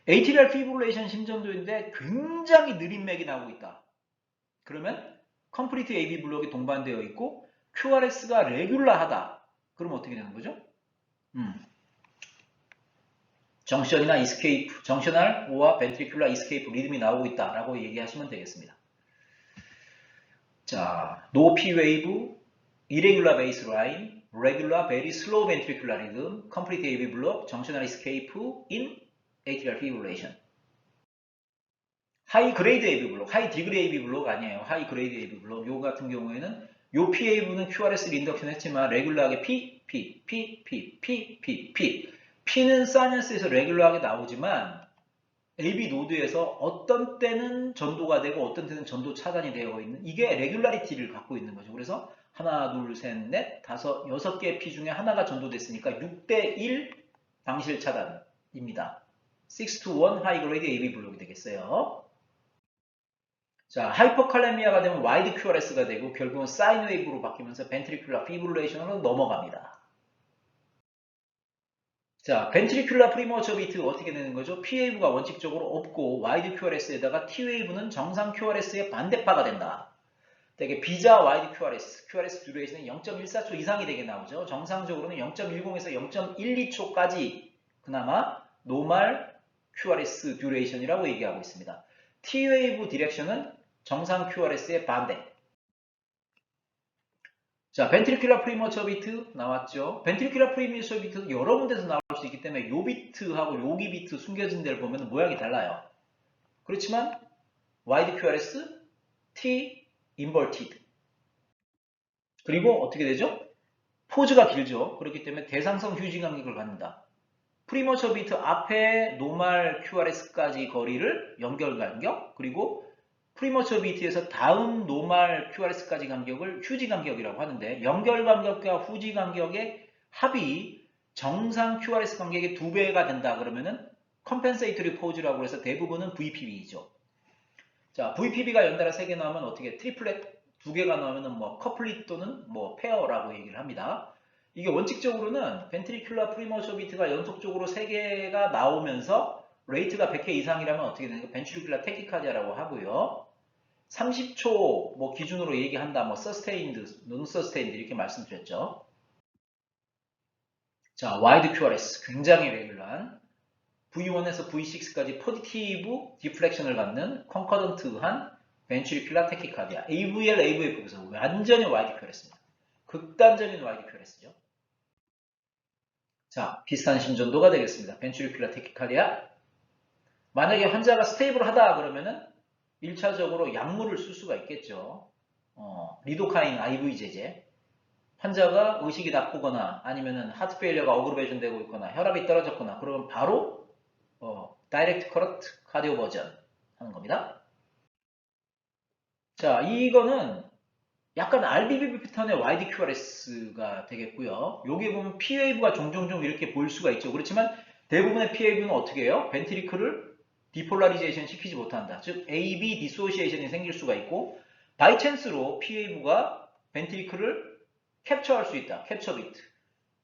Atrial fibrillation 심전도인데 굉장히 느린 맥이 나오고 있다. 그러면 컴플리트 AB 블록이 동반되어 있고 QRS가 레귤러하다. 그럼 어떻게 되는 거죠? 정션이나 이스케이프, 정셔널 오와 벤트리큘러 이스케이프 리듬이 나오고 있다라고 얘기하시면 되겠습니다. 자, no P wave, irregular baseline, regular very slow ventricular rhythm, complete AV block, 정셔널 escape in atrial fibrillation. 하이 그레이드 AV 블록, 하이 디그레이 AV 블록 아니에요. 하이 그레이드 AV 블록. 요 같은 경우에는 요 PAV는 QRS를 인덕션 했지만 레귤러하게 P. P는 사이언스에서 레귤러하게 나오지만 AB 노드에서 어떤 때는 전도가 되고 어떤 때는 전도 차단이 되어 있는 이게 레귤라리티를 갖고 있는 거죠. 그래서 하나, 둘, 셋, 넷, 다섯, 여섯 개의 P 중에 하나가 전도됐으니까 6대1 방실 차단입니다. 6 to 1 하이 그레이드 AB 블록이 되겠어요. 자, 하이퍼칼레미아가 되면 와이드 QRS가 되고 결국은 사인 웨이브로 바뀌면서 벤트리큘러 피브릴레이션으로 넘어갑니다. 자, 벤트리큘러 프리머처 비트 어떻게 되는 거죠? P웨이브가 원칙적으로 없고 와이드 QRS에다가 T웨이브는 정상 QRS의 반대파가 된다. 되게 비자 와이드 QRS 듀레이션은 0.14초 이상이 되게 나오죠. 정상적으로는 0.10에서 0.12초까지 그나마 노멀 QRS 듀레이션이라고 얘기하고 있습니다. T웨이브 디렉션은 정상 QRS의 반대. 자, 벤트리큘러 프리머처 비트 나왔죠. 벤트리큘러 프리머처 비트는 여러 군데서 나올 수 있기 때문에 요 비트하고 여기 비트 숨겨진 데를 보면 모양이 달라요. 그렇지만 와이드 QRS, T, 인버티드. 그리고 어떻게 되죠? 포즈가 길죠. 그렇기 때문에 대상성 휴지 간격을 갖는다. 프리머처 비트 앞에 노멀 QRS까지 거리를 연결 간격, 그리고 프리머처 비트에서 다음 노멀 QRS까지 간격을 휴지 간격이라고 하는데 연결 간격과 후지 간격의 합이 정상 QRS 간격의 2배가 된다 그러면은 컴펜세이터리 포즈라고 해서 대부분은 VPB이죠. 자, VPB가 연달아 3개 나오면 어떻게 트리플렛 2개가 나오면은 뭐 커플릿 또는 뭐 페어라고 얘기를 합니다. 이게 원칙적으로는 벤트리큘러 프리머처 비트가 연속적으로 3개가 나오면서 레이트가 100회 이상이라면 어떻게 되는 거? 벤트리큘러 테키카디아라고 하고요. 30초 뭐 기준으로 얘기한다. 뭐 서스테인드, 논 서스테인드 이렇게 말씀드렸죠. 자, 와이드 QRS 굉장히 레귤러한 V1에서 V6까지 포지티브 디플렉션을 갖는 컨커던트한 벤트리큘러 테키카디아 AVL, AVF에서 완전히 와이드 QRS입니다. 극단적인 와이드 QRS죠. 자, 비슷한 심전도가 되겠습니다. 벤트리큘러 테키카디아. 만약에 환자가 스테이블하다 그러면은 1차적으로 약물을 쓸 수가 있겠죠. 리도카인 IV 제제. 환자가 의식이 나쁘거나 아니면은 하트 페일리어가 어그로베이션 되고 있거나 혈압이 떨어졌거나 그러면 바로 다이렉트 커런트 카디오 버전 하는 겁니다. 자, 이거는 약간 RBB 패턴의 와이드 QRS가 되겠고요. 여기 보면 P웨이브가 종종 이렇게 보일 수가 있죠. 그렇지만 대부분의 P웨이브는 어떻게 해요? 벤트리클을 디폴라리제이션 시키지 못한다. 즉 AB 디소시에이션이 생길 수가 있고 바이 찬스로 P웨이브가 벤트리클을 캡처할 수 있다. 캡처 비트.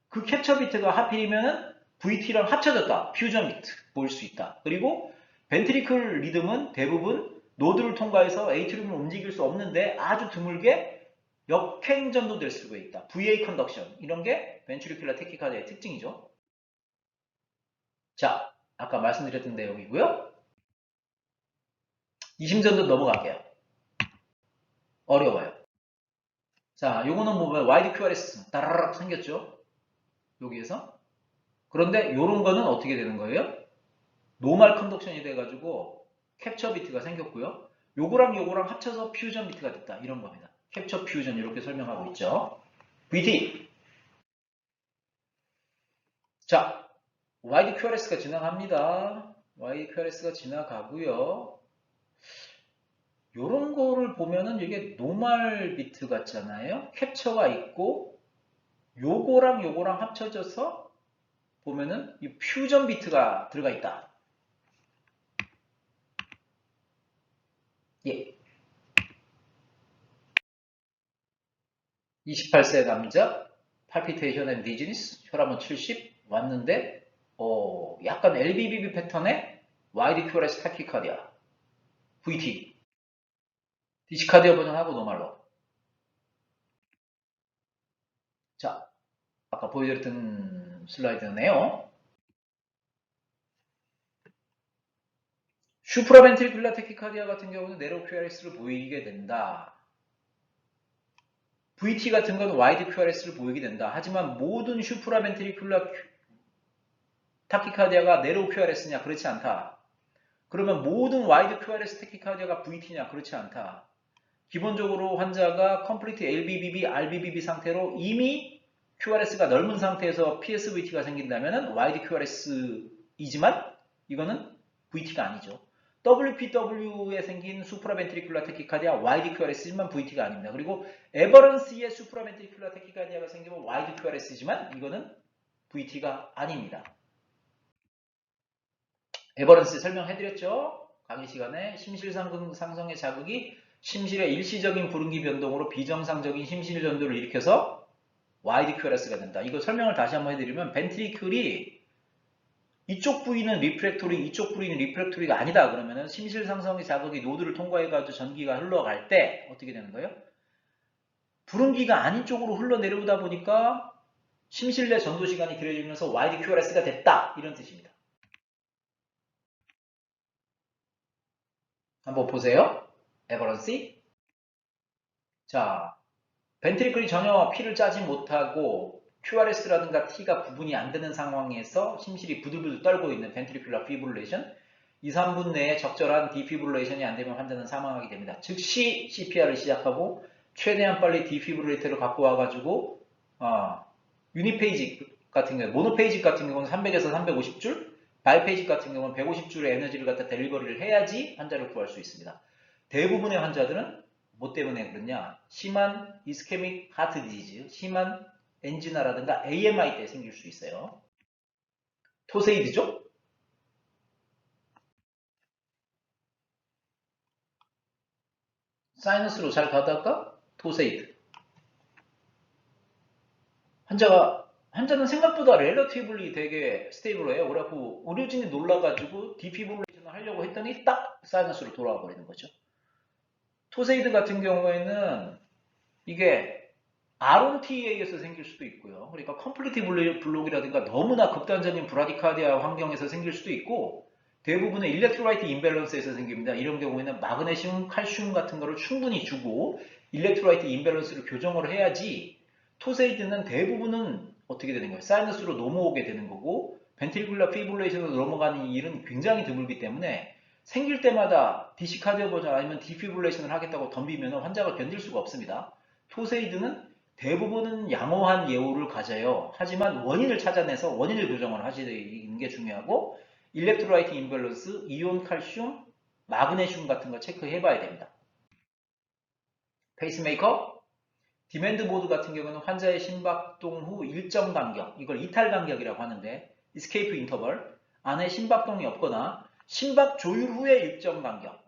그 캡처 비트가 하필이면은 VT랑 합쳐졌다. 퓨전 비트 보일 수 있다. 그리고 벤트리클 리듬은 대부분 노드를 통과해서 에이트리움을 움직일 수 없는데 아주 드물게 역행 전도될 수가 있다. VA 컨덕션 이런 게 벤트리큘러 테키카디아의 특징이죠. 자, 아까 말씀드렸던 내용이고요. 이심전도 넘어갈게요. 어려워요. 자, 요거는 보면 와이드 QRS 따라락 생겼죠? 여기에서. 그런데 요런 거는 어떻게 되는 거예요? 노멀 컨덕션이 돼가지고 캡처 비트가 생겼고요. 요거랑 합쳐서 퓨전 비트가 됐다. 이런 겁니다. 캡처 퓨전 이렇게 설명하고 있죠. VT. 자, 와이드 QRS가 지나갑니다. 와이드 QRS가 지나가고요. 요런 거를 보면은 이게 노멀 비트 같잖아요. 캡처가 있고 요거랑 합쳐져서 보면은 이 퓨전 비트가 들어가 있다. 예. 28세 남자, 팔피테이션 앤 디지니스, 혈압은 70 왔는데 약간 LBBB 패턴의 와이드 QRS 타키카디아, VT, 디시카디아 버전하고 노말로. 자, 아까 보여드렸던 슬라이드네요. 슈프라벤트리큘라 타키카디아 같은 경우는 네로 QRS를 보이게 된다. VT 같은 건 와이드 QRS를 보이게 된다. 하지만 모든 슈프라벤트리큘라 타키카디아가 네로 QRS냐? 그렇지 않다. 그러면 모든 와이드 QRS 타키카디아가 VT냐? 그렇지 않다. 기본적으로 환자가 컴플리트 LBBB, RBBB 상태로 이미 QRS가 넓은 상태에서 PSVT가 생긴다면 와이드 QRS이지만 이거는 VT가 아니죠. WPW에 생긴 수프라벤트리큘라 테키카디아 와이드 QRS지만 VT가 아닙니다. 그리고 에버런스의 수프라벤트리큘라 테키카디아가 생기면 와이드 QRS지만 이거는 VT가 아닙니다. 에버런스 설명해드렸죠? 강의 시간에 심실상성의 자극이 심실의 일시적인 불응기 변동으로 비정상적인 심실 전도를 일으켜서 와이드 QRS가 된다. 이거 설명을 다시 한번 해드리면 벤트리클이 이쪽 부위는 리프렉토리, 이쪽 부위는 리프렉토리가 아니다. 그러면은 심실상성의 자극이 노드를 통과해가지고 전기가 흘러갈 때 어떻게 되는 거예요? 불응기가 아닌 쪽으로 흘러내려오다 보니까 심실 내 전도 시간이 길어지면서 와이드 QRS가 됐다. 이런 뜻입니다. 한번 보세요. 에버런시. 자, 벤트리클이 전혀 피를 짜지 못하고 QRS라든가 T가 구분이 안 되는 상황에서 심실이 부들부들 떨고 있는 벤트리큘라 피브릴레이션 2, 3분 내에 적절한 디피브릴레이션이 안 되면 환자는 사망하게 됩니다. 즉시 CPR을 시작하고 최대한 빨리 디피브릴레이터를 갖고 와가지고 유니페이지 같은 경우, 모노페이지 같은 경우는 300에서 350줄, 바이페이지 같은 경우는 150줄의 에너지를 갖다 델리버리를 해야지 환자를 구할 수 있습니다. 대부분의 환자들은 뭐 때문에 그러냐? 심한 이스케믹 하트 디지즈, 심한 엔지나라든가 AMI 때 생길 수 있어요. 토세이드죠? 사이너스로 잘 가다가 토세이드. 환자는 생각보다 렐러티블리 되게 스테이블해요. 그래갖고 의료진이 놀라가지고 디피브릴레이션을 하려고 했더니 딱 사이너스로 돌아와 버리는 거죠. 토세이드 같은 경우에는 이게 ROT에 의해서 생길 수도 있고요. 그러니까 컴플리트 블록이라든가 너무나 극단적인 브라디카디아 환경에서 생길 수도 있고 대부분의 일렉트로라이트 임밸런스에서 생깁니다. 이런 경우에는 마그네슘, 칼슘 같은 거를 충분히 주고 일렉트로라이트 임밸런스를 교정을 해야지 토세이드는 대부분은 어떻게 되는 거예요? 사이너스로 넘어오게 되는 거고 벤트리큘라 피브릴레이션으로 넘어가는 일은 굉장히 드물기 때문에 생길 때마다 디시카디아 버전 아니면 디피브릴레이션을 하겠다고 덤비면 환자가 견딜 수가 없습니다. 토세이드는 대부분은 양호한 예후를 가져요. 하지만 원인을 찾아내서 원인을 교정을 하시는 게 중요하고 일렉트로라이트 임밸런스, 이온 칼슘, 마그네슘 같은 거 체크해 봐야 됩니다. 페이스메이커, 디맨드 모드 같은 경우는 환자의 심박동 후 일정 간격, 이걸 이탈 간격이라고 하는데 이스케이프 인터벌, 안에 심박동이 없거나 심박 조율 후에 일정 간격,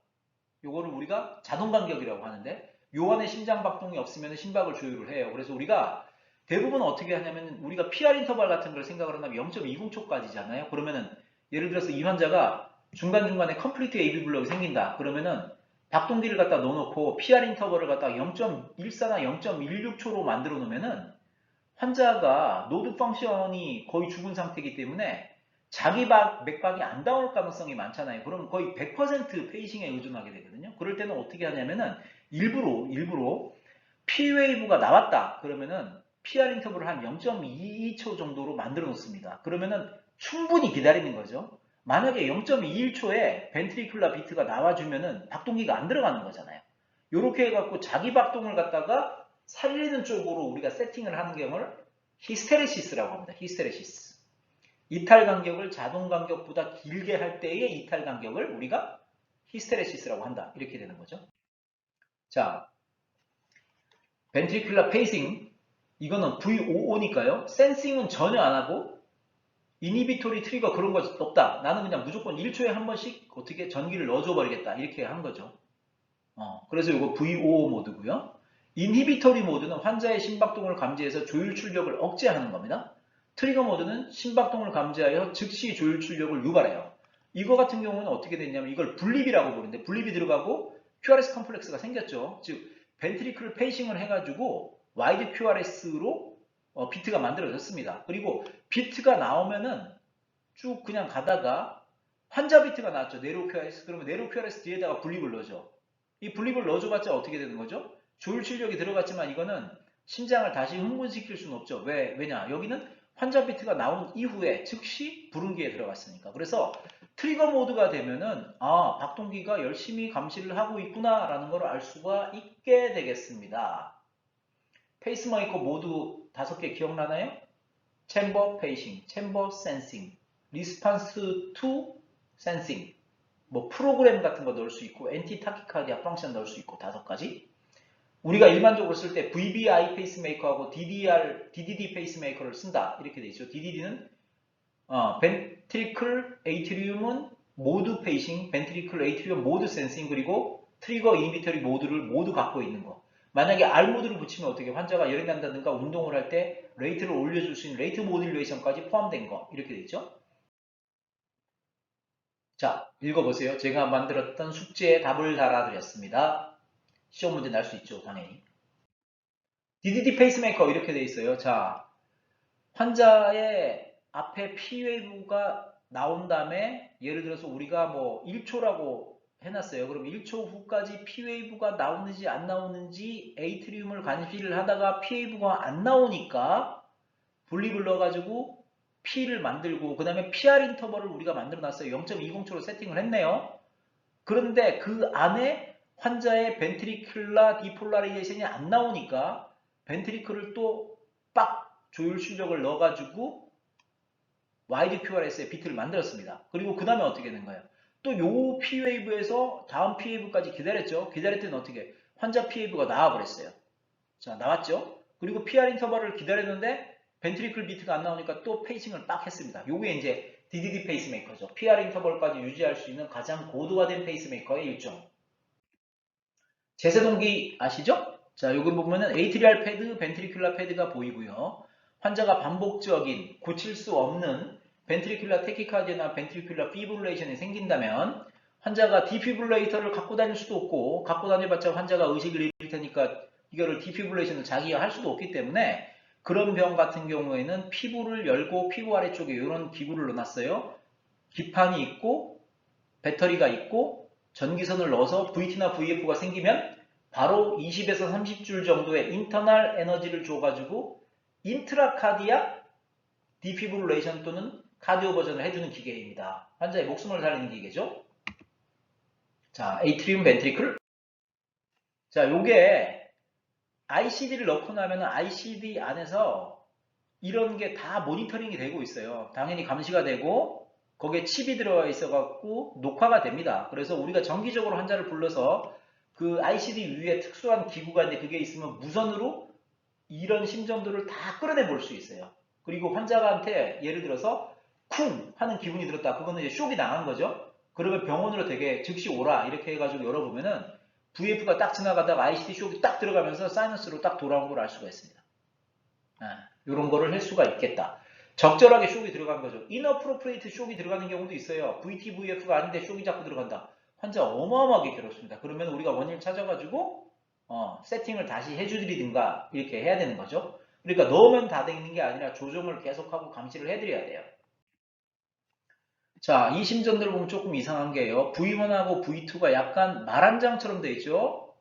요거를 우리가 자동 간격이라고 하는데 요 안에 심장 박동이 없으면 심박을 조율을 해요. 그래서 우리가 대부분 어떻게 하냐면 우리가 PR 인터벌 같은 걸 생각을 한다면 0.20초까지잖아요. 그러면은 예를 들어서 이 환자가 중간중간에 컴플리트 AV 블록이 생긴다. 그러면은 박동기를 갖다 넣어놓고 PR 인터벌을 갖다 0.14나 0.16초로 만들어 놓으면은 환자가 노드 펑션이 거의 죽은 상태이기 때문에 자기 맥박이 안 나올 가능성이 많잖아요. 그럼 거의 100% 페이싱에 의존하게 되거든요. 그럴 때는 어떻게 하냐면은 일부러 P 웨이브가 나왔다. 그러면은 PR 인터벌을 한 0.22초 정도로 만들어 놓습니다. 그러면은 충분히 기다리는 거죠. 만약에 0.21초에 벤트리큘라 비트가 나와주면은 박동기가 안 들어가는 거잖아요. 이렇게 해갖고 자기 박동을 갖다가 살리는 쪽으로 우리가 세팅을 하는 경우를 히스테레시스라고 합니다. 히스테레시스. 이탈 간격을 자동 간격보다 길게 할 때의 이탈 간격을 우리가 히스테레시스라고 한다. 이렇게 되는 거죠. 자, 벤트리큘라 페이싱 이거는 VOO니까요. 센싱은 전혀 안 하고 이니비토리 트리거 그런 거 없다. 나는 그냥 무조건 1초에 한 번씩 어떻게 전기를 넣어줘 버리겠다. 이렇게 한 거죠. 그래서 이거 VOO 모드고요. 인히비토리 모드는 환자의 심박동을 감지해서 조율 출력을 억제하는 겁니다. 트리거 모드는 심박동을 감지하여 즉시 조율 출력을 유발해요. 이거 같은 경우는 어떻게 됐냐면 이걸 분립이라고 부르는데 분립이 들어가고 QRS 컴플렉스가 생겼죠. 즉 벤트리클 페이싱을 해가지고 와이드 QRS로 비트가 만들어졌습니다. 그리고 비트가 나오면은 쭉 그냥 가다가 환자 비트가 나왔죠. 네로 QRS. 그러면 네로 QRS 뒤에다가 분립을 넣어줘. 이 분립을 넣어줘봤자 어떻게 되는 거죠? 조율 출력이 들어갔지만 이거는 심장을 다시 흥분시킬 수는 없죠. 왜냐? 여기는 환자 비트가 나온 이후에 즉시 부릉기에 들어갔으니까. 그래서 트리거 모드가 되면은 박동기가 열심히 감시를 하고 있구나 라는 걸 알 수가 있게 되겠습니다. 페이스메이커 모두 5개 기억나나요? 챔버 페이싱, 챔버 센싱, 리스판스 투 센싱, 뭐 프로그램 같은 거 넣을 수 있고 엔티 타키카디아 펑션 넣을 수 있고 5가지. 우리가 일반적으로 쓸 때 VBI 페이스메이커하고 DDD 페이스메이커를 쓴다 이렇게 돼 있죠. DDD는 벤트리클 에이트리움은 모두 페이싱, 벤트리클 에이트리움 모두 센싱 그리고 트리거 이니비터리 모드를 모두 갖고 있는 거. 만약에 R 모드를 붙이면 어떻게 환자가 열이 난다든가 운동을 할 때 레이트를 올려줄 수 있는 레이트 모듈레이션까지 포함된 거 이렇게 돼 있죠. 자, 읽어보세요. 제가 만들었던 숙제에 답을 달아드렸습니다. 시험 문제 날 수 있죠, 당연히. DDD 페이스메이커 이렇게 돼 있어요. 자, 환자의 앞에 P웨이브가 나온 다음에 예를 들어서 우리가 뭐 1초라고 해놨어요. 그럼 1초 후까지 P웨이브가 나오는지 안 나오는지 에이트리움을 감시를 하다가 P웨이브가 안 나오니까 분립을 넣어가지고 P를 만들고 그 다음에 PR 인터벌을 우리가 만들어 놨어요. 0.20초로 세팅을 했네요. 그런데 그 안에 환자의 벤트리큘라 디폴라리제이션이 안 나오니까 벤트리클을 또 빡 조율 출력을 넣어가지고 와이드 QRS의 비트를 만들었습니다. 그리고 그 다음에 어떻게 된 거예요? 또 요 P웨이브에서 다음 P웨이브까지 기다렸죠. 기다렸더니 어떻게 환자 P웨이브가 나와버렸어요. 자, 나왔죠. 그리고 PR 인터벌을 기다렸는데 벤트리클 비트가 안 나오니까 또 페이싱을 빡 했습니다. 요게 이제 DDD 페이스메이커죠. PR 인터벌까지 유지할 수 있는 가장 고도화된 페이스메이커의 일종. 제세동기 아시죠? 자, 여기 보면은 에이트리알 패드, 벤트리큘라 패드가 보이고요. 환자가 반복적인 고칠 수 없는 벤트리큘라 테키카디나 벤트리큘라 피브릴레이션이 생긴다면 환자가 디피브릴레이터를 갖고 다닐 수도 없고 갖고 다녀봤자 환자가 의식을 잃을 테니까 이거를 디피브릴레이션을 자기가 할 수도 없기 때문에 그런 병 같은 경우에는 피부를 열고 피부 아래쪽에 이런 기구를 넣어놨어요. 기판이 있고 배터리가 있고 전기선을 넣어서 VT나 VF가 생기면 바로 20에서 30줄 정도의 인터널 에너지를 줘가지고 인트라카디아 디피브릴레이션 또는 카디오 버전을 해주는 기계입니다. 환자의 목숨을 살리는 기계죠. 자, 에이트리움 벤트리클. 자, 요게 ICD를 넣고 나면 ICD 안에서 이런 게 다 모니터링이 되고 있어요. 당연히 감시가 되고 거기에 칩이 들어가 있어갖고 녹화가 됩니다. 그래서 우리가 정기적으로 환자를 불러서 그 ICD 위에 특수한 기구가 있는데 그게 있으면 무선으로 이런 심전도를 다 끌어내 볼 수 있어요. 그리고 환자한테 예를 들어서 쿵 하는 기분이 들었다. 그거는 이제 쇼이 나간 거죠. 그러면 병원으로 되게 즉시 오라 이렇게 해가지고 열어보면은 VF가 딱 지나가다가 ICD 쇼이 딱 들어가면서 사이너스로 딱 돌아온 걸 알 수가 있습니다. 이런 거를 할 수가 있겠다. 적절하게 쇼이 들어간 거죠. 인어프로프레이트 쇼이 들어가는 경우도 있어요. VT, VF가 아닌데 쇼이 자꾸 들어간다. 환자 어마어마하게 괴롭습니다. 그러면 우리가 원인을 찾아가지고 세팅을 다시 해주드리든가 이렇게 해야 되는 거죠. 그러니까 넣으면 다 되는 게 아니라 조정을 계속하고 감시를 해드려야 돼요. 자, 이 심전들을 보면 조금 이상한 게요. V1하고 V2가 약간 말한장처럼 돼 있죠.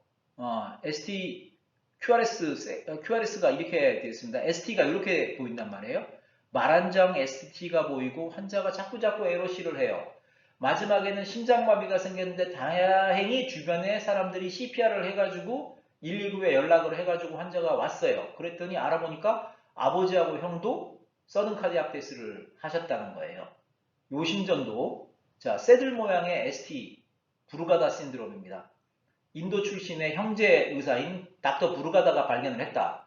ST QRS가 이렇게 되어 있습니다. ST가 이렇게 보인단 말이에요. 말한정 ST가 보이고 환자가 자꾸자꾸 에러시를 해요. 마지막에는 심장마비가 생겼는데 다행히 주변에 사람들이 CPR을 해가지고 119에 연락을 해가지고 환자가 왔어요. 그랬더니 알아보니까 아버지하고 형도 서든 카디악 데스를 하셨다는 거예요. 요 심전도 자 새들 모양의 ST 부르가다 신드롬입니다. 인도 출신의 형제 의사인 닥터 부르가다가 발견을 했다.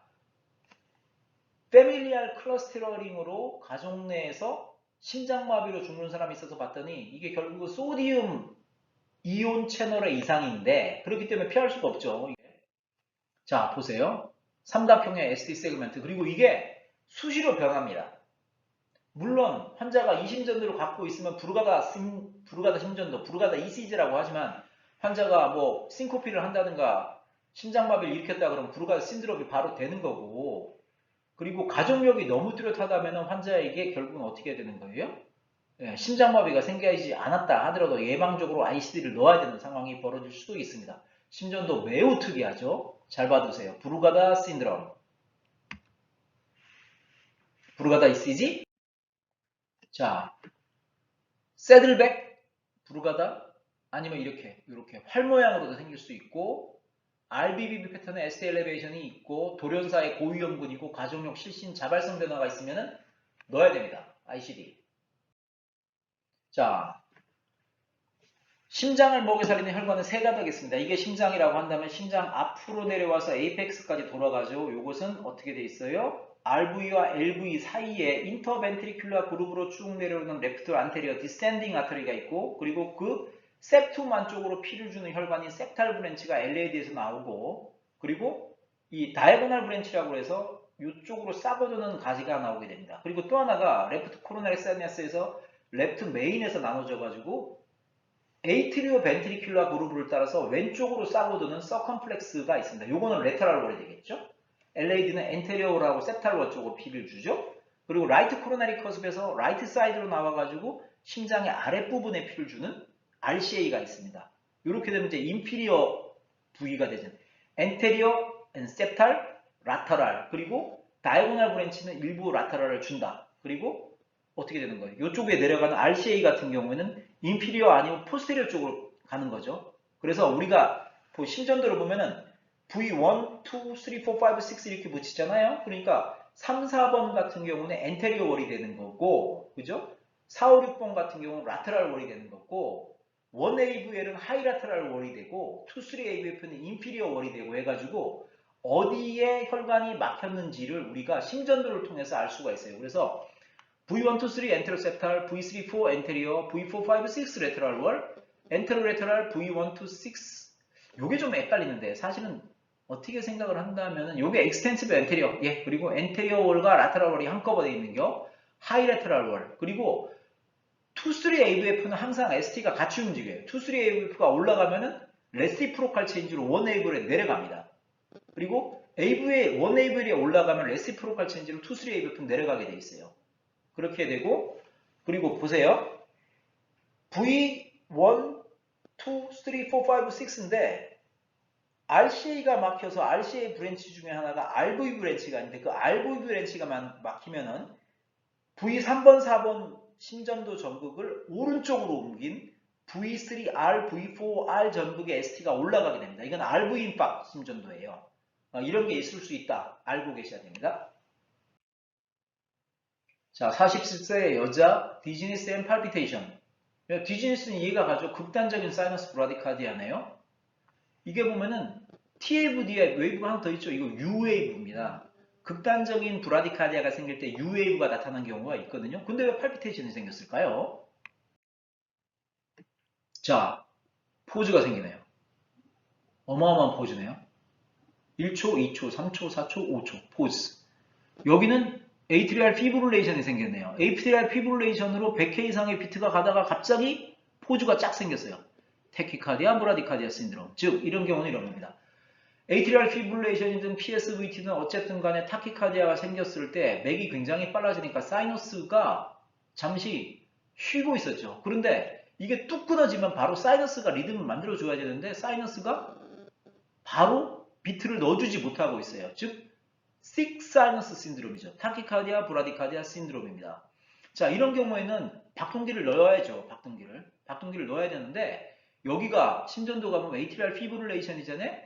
패밀리알 클러스테러링으로 가족 내에서 심장마비로 죽는 사람이 있어서 봤더니 이게 결국 소디움 이온 채널의 이상인데 그렇기 때문에 피할 수가 없죠. 자 보세요. 삼각형의 ST 세그멘트 그리고 이게 수시로 변합니다. 물론 환자가 이 심전도를 갖고 있으면 부르가다 심전도, 부르가다 ECG라고 하지만 환자가 뭐 싱코피를 한다든가 심장마비를 일으켰다 그러면 부르가다 신드롬이 바로 되는 거고 그리고 가족력이 너무 뚜렷하다면 환자에게 결국은 어떻게 되는 거예요? 예, 심장마비가 생기지 않았다 하더라도 예방적으로 ICD를 넣어야 되는 상황이 벌어질 수도 있습니다. 심전도 매우 특이하죠. 잘 봐두세요. 부르가다 신드롬. 부르가다 ECG. 자, 새들백, 부르가다 아니면 이렇게 활 모양으로도 생길 수 있고 RBB 패턴의 ST 엘리베이션이 있고 돌연사의 고위험군이고 가족력 실신 자발성 변화가 있으면 넣어야 됩니다. ICD. 자, 심장을 먹여 살리는 혈관은 세 가지가 있습니다. 이게 심장이라고 한다면 심장 앞으로 내려와서 에이펙스까지 돌아가죠. 이것은 어떻게 돼 있어요? RV와 LV 사이에 인터벤트리큘라 그룹으로 쭉 내려오는 레프트 안테리어 디센딩 아터리가 있고 그리고 그 septum 안쪽으로 피를 주는 혈관인 septal 브랜치가 LAD에서 나오고 그리고 이 다이고널 브랜치라고 해서 이쪽으로 싸고도는 가지가 나오게 됩니다. 그리고 또 하나가 레프트 코로나리 사이너스에서 레프트 메인에서 나눠져 가지고 에이트리오 벤트리큘라 그룹을 따라서 왼쪽으로 싸고도는 서컴플렉스가 있습니다. 요거는 레터럴 월이 되겠죠. LAD는 엔테리어라고 septal 쪽으로 피를 주죠. 그리고 라이트 코로나리 커습에서 라이트 사이드로 나와가지고 심장의 아랫부분에 피를 주는 RCA가 있습니다. 이렇게 되면 이제 인피리어 부위가 되죠. 엔테리어, septal, 라터럴 그리고 다이고널 브랜치는 일부 라터럴을 준다. 그리고 어떻게 되는 거예요? 이쪽에 내려가는 RCA 같은 경우에는 인피리어 아니면 포스테리어 쪽으로 가는 거죠. 그래서 우리가 심전도를 보면은 V1, 2, 3, 4, 5, 6 이렇게 붙이잖아요. 그러니까 3, 4번 같은 경우는 엔테리어 월이 되는 거고, 그죠? 4, 5, 6번 같은 경우는 라테랄 월이 되는 거고, 1AVL은 하이라테랄 월이 되고, 2, 3AVF는 인피리어 월이 되고 해가지고 어디에 혈관이 막혔는지를 우리가 심전도를 통해서 알 수가 있어요. 그래서 V1, 2, 3 엔테로셉탈, V3, 4 엔테리어, V4, 5, 6 레테랄 월, 엔테로레테랄 V1, 2, 6 요게 좀 헷갈리는데 사실은 어떻게 생각을 한다면 요게 익스텐시브 엔테리어 예 그리고 엔테리어 월과 라테랄 월이 한꺼번에 있는겨 하이 라테랄 월 그리고 2, 3 AVF는 항상 ST가 같이 움직여요. 2, 3 AVF가 올라가면은 레시프로칼 체인지로 1 AVL에 내려갑니다. 그리고 AV에 1 AVL이 올라가면 레시프로칼 체인지로 2, 3 AVF는 내려가게 돼 있어요. 그렇게 되고 그리고 보세요. V1, 2, 3, 4, 5, 6인데 RCA가 막혀서 RCA 브랜치 중에 하나가 RV 브랜치가 있는데 그 RV 브랜치가 막히면은 V3번, 4번 심전도 전극을 오른쪽으로 옮긴 V3R, V4R 전극의 ST가 올라가게 됩니다. 이건 RV 임박 심전도예요. 이런 게 있을 수 있다. 알고 계셔야 됩니다. 자, 47세 여자 디지니스 앤 팔피테이션. 디지니스는 이해가 가죠. 극단적인 사이너스 브라디카디아네요. 이게 보면은 TFD에 웨이브가 하나 더 있죠. 이거 U웨이브입니다. 극단적인 브라디카디아가 생길 때 U웨이브가 나타난 경우가 있거든요. 근데 왜 팔피테이션이 생겼을까요? 자, 포즈가 생기네요. 어마어마한 포즈네요. 1초, 2초, 3초, 4초, 5초 포즈. 여기는 에이트리알 피브릴레이션이 생겼네요. 에이트리알 피브릴레이션으로 100K 이상의 비트가 가다가 갑자기 포즈가 쫙 생겼어요. 테키카디아, 브라디카디아 신드롬. 즉 이런 경우는 이런 겁니다. 에이트리알 피브릴레이션이든 PSVT든 어쨌든 간에 타키카디아가 생겼을 때 맥이 굉장히 빨라지니까 사이너스가 잠시 쉬고 있었죠. 그런데 이게 뚝 끊어지면 바로 사이너스가 리듬을 만들어줘야 되는데 사이너스가 바로 비트를 넣어주지 못하고 있어요. 즉 sick sinus 신드롬이죠. 타키카디아 브라디카디아 신드롬입니다. 자, 이런 경우에는 박동기를 넣어야죠. 박동기를 넣어야 되는데 여기가 심전도가 뭐 atrial fibrillation이잖아요.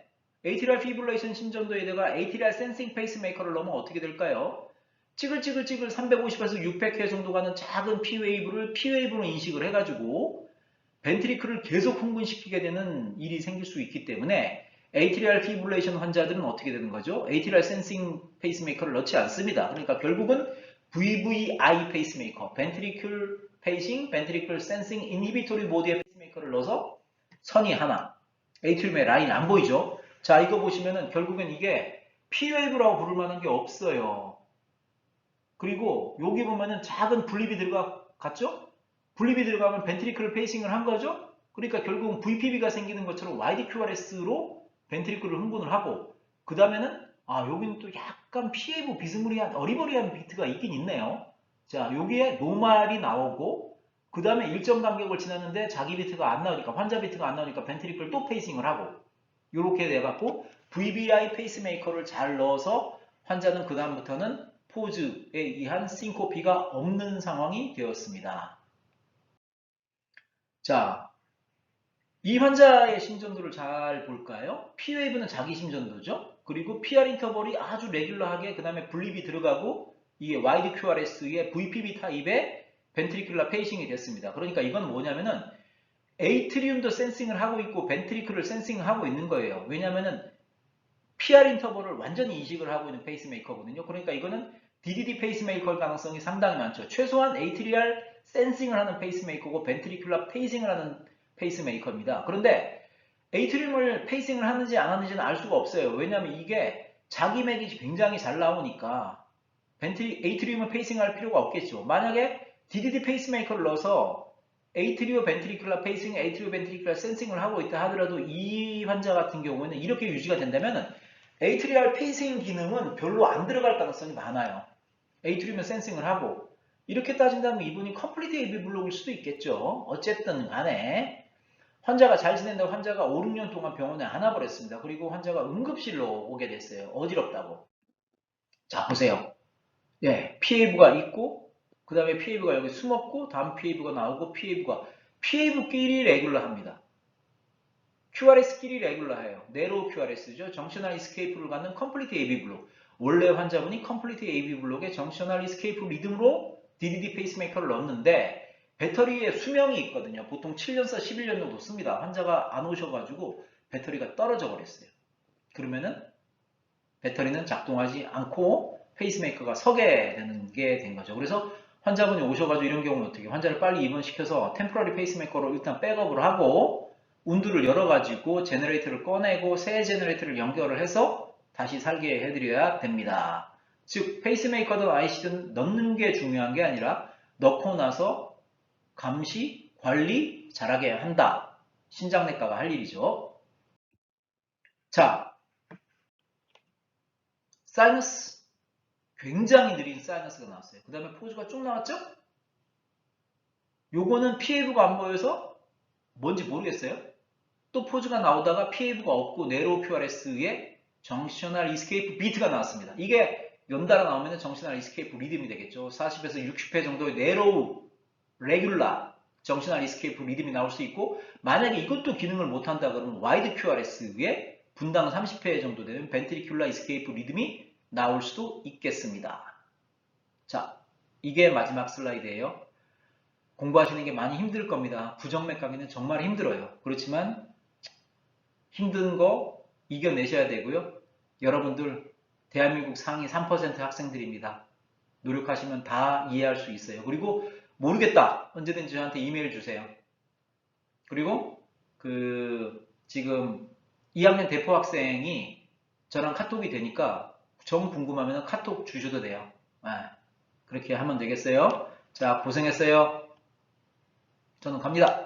atrial fibrillation 심전도에다가 atrial sensing pacemaker를 넣으면 어떻게 될까요? 찌글찌글 350에서 600회 정도 가는 작은 P웨이브를 P웨이브로 인식을 해가지고 벤트리클을 계속 흥분시키게 되는 일이 생길 수 있기 때문에 atrial fibrillation 환자들은 어떻게 되는 거죠? atrial sensing pacemaker를 넣지 않습니다. 그러니까 결국은 VVI 페이스메이커, ventricle pacing, ventricle sensing inhibitory 모드의 페이스메이커를 넣어서 선이 하나, 에이트리움의 라인이 안 보이죠? 자, 이거 보시면은 결국엔 이게 P웨이브라고 부를 만한 게 없어요. 그리고 여기 보면은 작은 분립이 들어갔죠? 분립이 들어가면 벤트리클 페이싱을 한 거죠? 그러니까 결국은 VPB가 생기는 것처럼 YDQRS로 벤트리클을 흥분을 하고 그 다음에는 여기는 또 약간 PAV 비스무리한 어리버리한 비트가 있긴 있네요. 자, 여기에 노말이 나오고 그 다음에 일정 간격을 지났는데 자기 비트가 안 나오니까 환자 비트가 안 나오니까 벤트리클 또 페이싱을 하고 이렇게 돼갖고 VBI 페이스메이커를 잘 넣어서 환자는 그 다음부터는 포즈에 의한 싱코피가 없는 상황이 되었습니다. 자, 이 환자의 심전도를 잘 볼까요? P웨이브는 자기 심전도죠. 그리고 PR 인터벌이 아주 레귤러하게 그 다음에 분립이 들어가고 이게 YDQRS의 VPB 타입의 벤트리큘라 페이싱이 됐습니다. 그러니까 이건 뭐냐면은 에이트리움도 센싱을 하고 있고 벤트리클을 센싱을 하고 있는 거예요. 왜냐면은 PR 인터벌을 완전히 인식을 하고 있는 페이스메이커거든요. 그러니까 이거는 DDD 페이스메이커일 가능성이 상당히 많죠. 최소한 에이트리얼 센싱을 하는 페이스메이커고 벤트리큘라 페이싱을 하는 페이스메이커입니다. 그런데 에이트리움을 페이싱을 하는지 안 하는지는 알 수가 없어요. 왜냐하면 이게 자기 맥이 굉장히 잘 나오니까 에이트리움을 페이싱할 필요가 없겠죠. 만약에 DDD 페이스메이커를 넣어서 에이트리오 벤트리큘라 페이싱, 에이트리오 벤트리큘라 센싱을 하고 있다 하더라도 이 환자 같은 경우에는 이렇게 유지가 된다면 에이트리얼 페이싱 기능은 별로 안 들어갈 가능성이 많아요. 에이트리움을 센싱을 하고 이렇게 따진다면 이분이 컴플리트 AV 블록일 수도 있겠죠. 어쨌든 간에 환자가 잘 지낸다고 환자가 5, 6년 동안 병원에 안 와버렸습니다. 그리고 환자가 응급실로 오게 됐어요. 어지럽다고. 자, 보세요. 예, PAV가 있고 그 다음에 PAV가 여기 숨었고 다음 PAV가 나오고 PAV끼리 레귤러합니다. QRS끼리 레귤러해요. 네로우 QRS죠. 정셔널 이스케이프를 갖는 컴플리트 AV 블록. 원래 환자분이 컴플리트 AV 블록에 정셔널 이스케이프 리듬으로 DDD 페이스메이커를 넣었는데 배터리에 수명이 있거든요. 보통 7년에서 11년 정도 씁니다. 환자가 안 오셔가지고 배터리가 떨어져 버렸어요. 그러면은 배터리는 작동하지 않고 페이스메이커가 서게 되는 게 된 거죠. 그래서 환자분이 오셔가지고 이런 경우는 어떻게 환자를 빨리 입원시켜서 템포러리 페이스메이커로 일단 백업을 하고 운두를 열어가지고 제너레이터를 꺼내고 새 제너레이터를 연결을 해서 다시 살게 해드려야 됩니다. 즉 페이스메이커든 IC든 넣는 게 중요한 게 아니라 넣고 나서 감시, 관리 잘하게 한다. 신장내과가 할 일이죠. 자, 사이너스. 굉장히 느린 사이너스가 나왔어요. 그 다음에 포즈가 쭉 나왔죠? 요거는 PAV가 안 보여서 뭔지 모르겠어요. 또 포즈가 나오다가 PAV가 없고 네로우 QRS의 정셔널 이스케이프 비트가 나왔습니다. 이게 연달아 나오면 정셔널 이스케이프 리듬이 되겠죠. 40에서 60회 정도의 네로우 레귤라 정셔널 이스케이프 리듬이 나올 수 있고 만약에 이것도 기능을 못한다 그러면 와이드 QRS의 분당 30회 정도 되는 벤트리큘라 이스케이프 리듬이 나올 수도 있겠습니다. 자, 이게 마지막 슬라이드예요. 공부하시는 게 많이 힘들 겁니다. 부정맥 강의는 정말 힘들어요. 그렇지만 힘든 거 이겨내셔야 되고요. 여러분들 대한민국 상위 3% 학생들입니다. 노력하시면 다 이해할 수 있어요. 그리고 모르겠다. 언제든지 저한테 이메일 주세요. 그리고 지금 2학년 대포 학생이 저랑 카톡이 되니까 정 궁금하면 카톡 주셔도 돼요. 그렇게 하면 되겠어요. 자, 고생했어요. 저는 갑니다.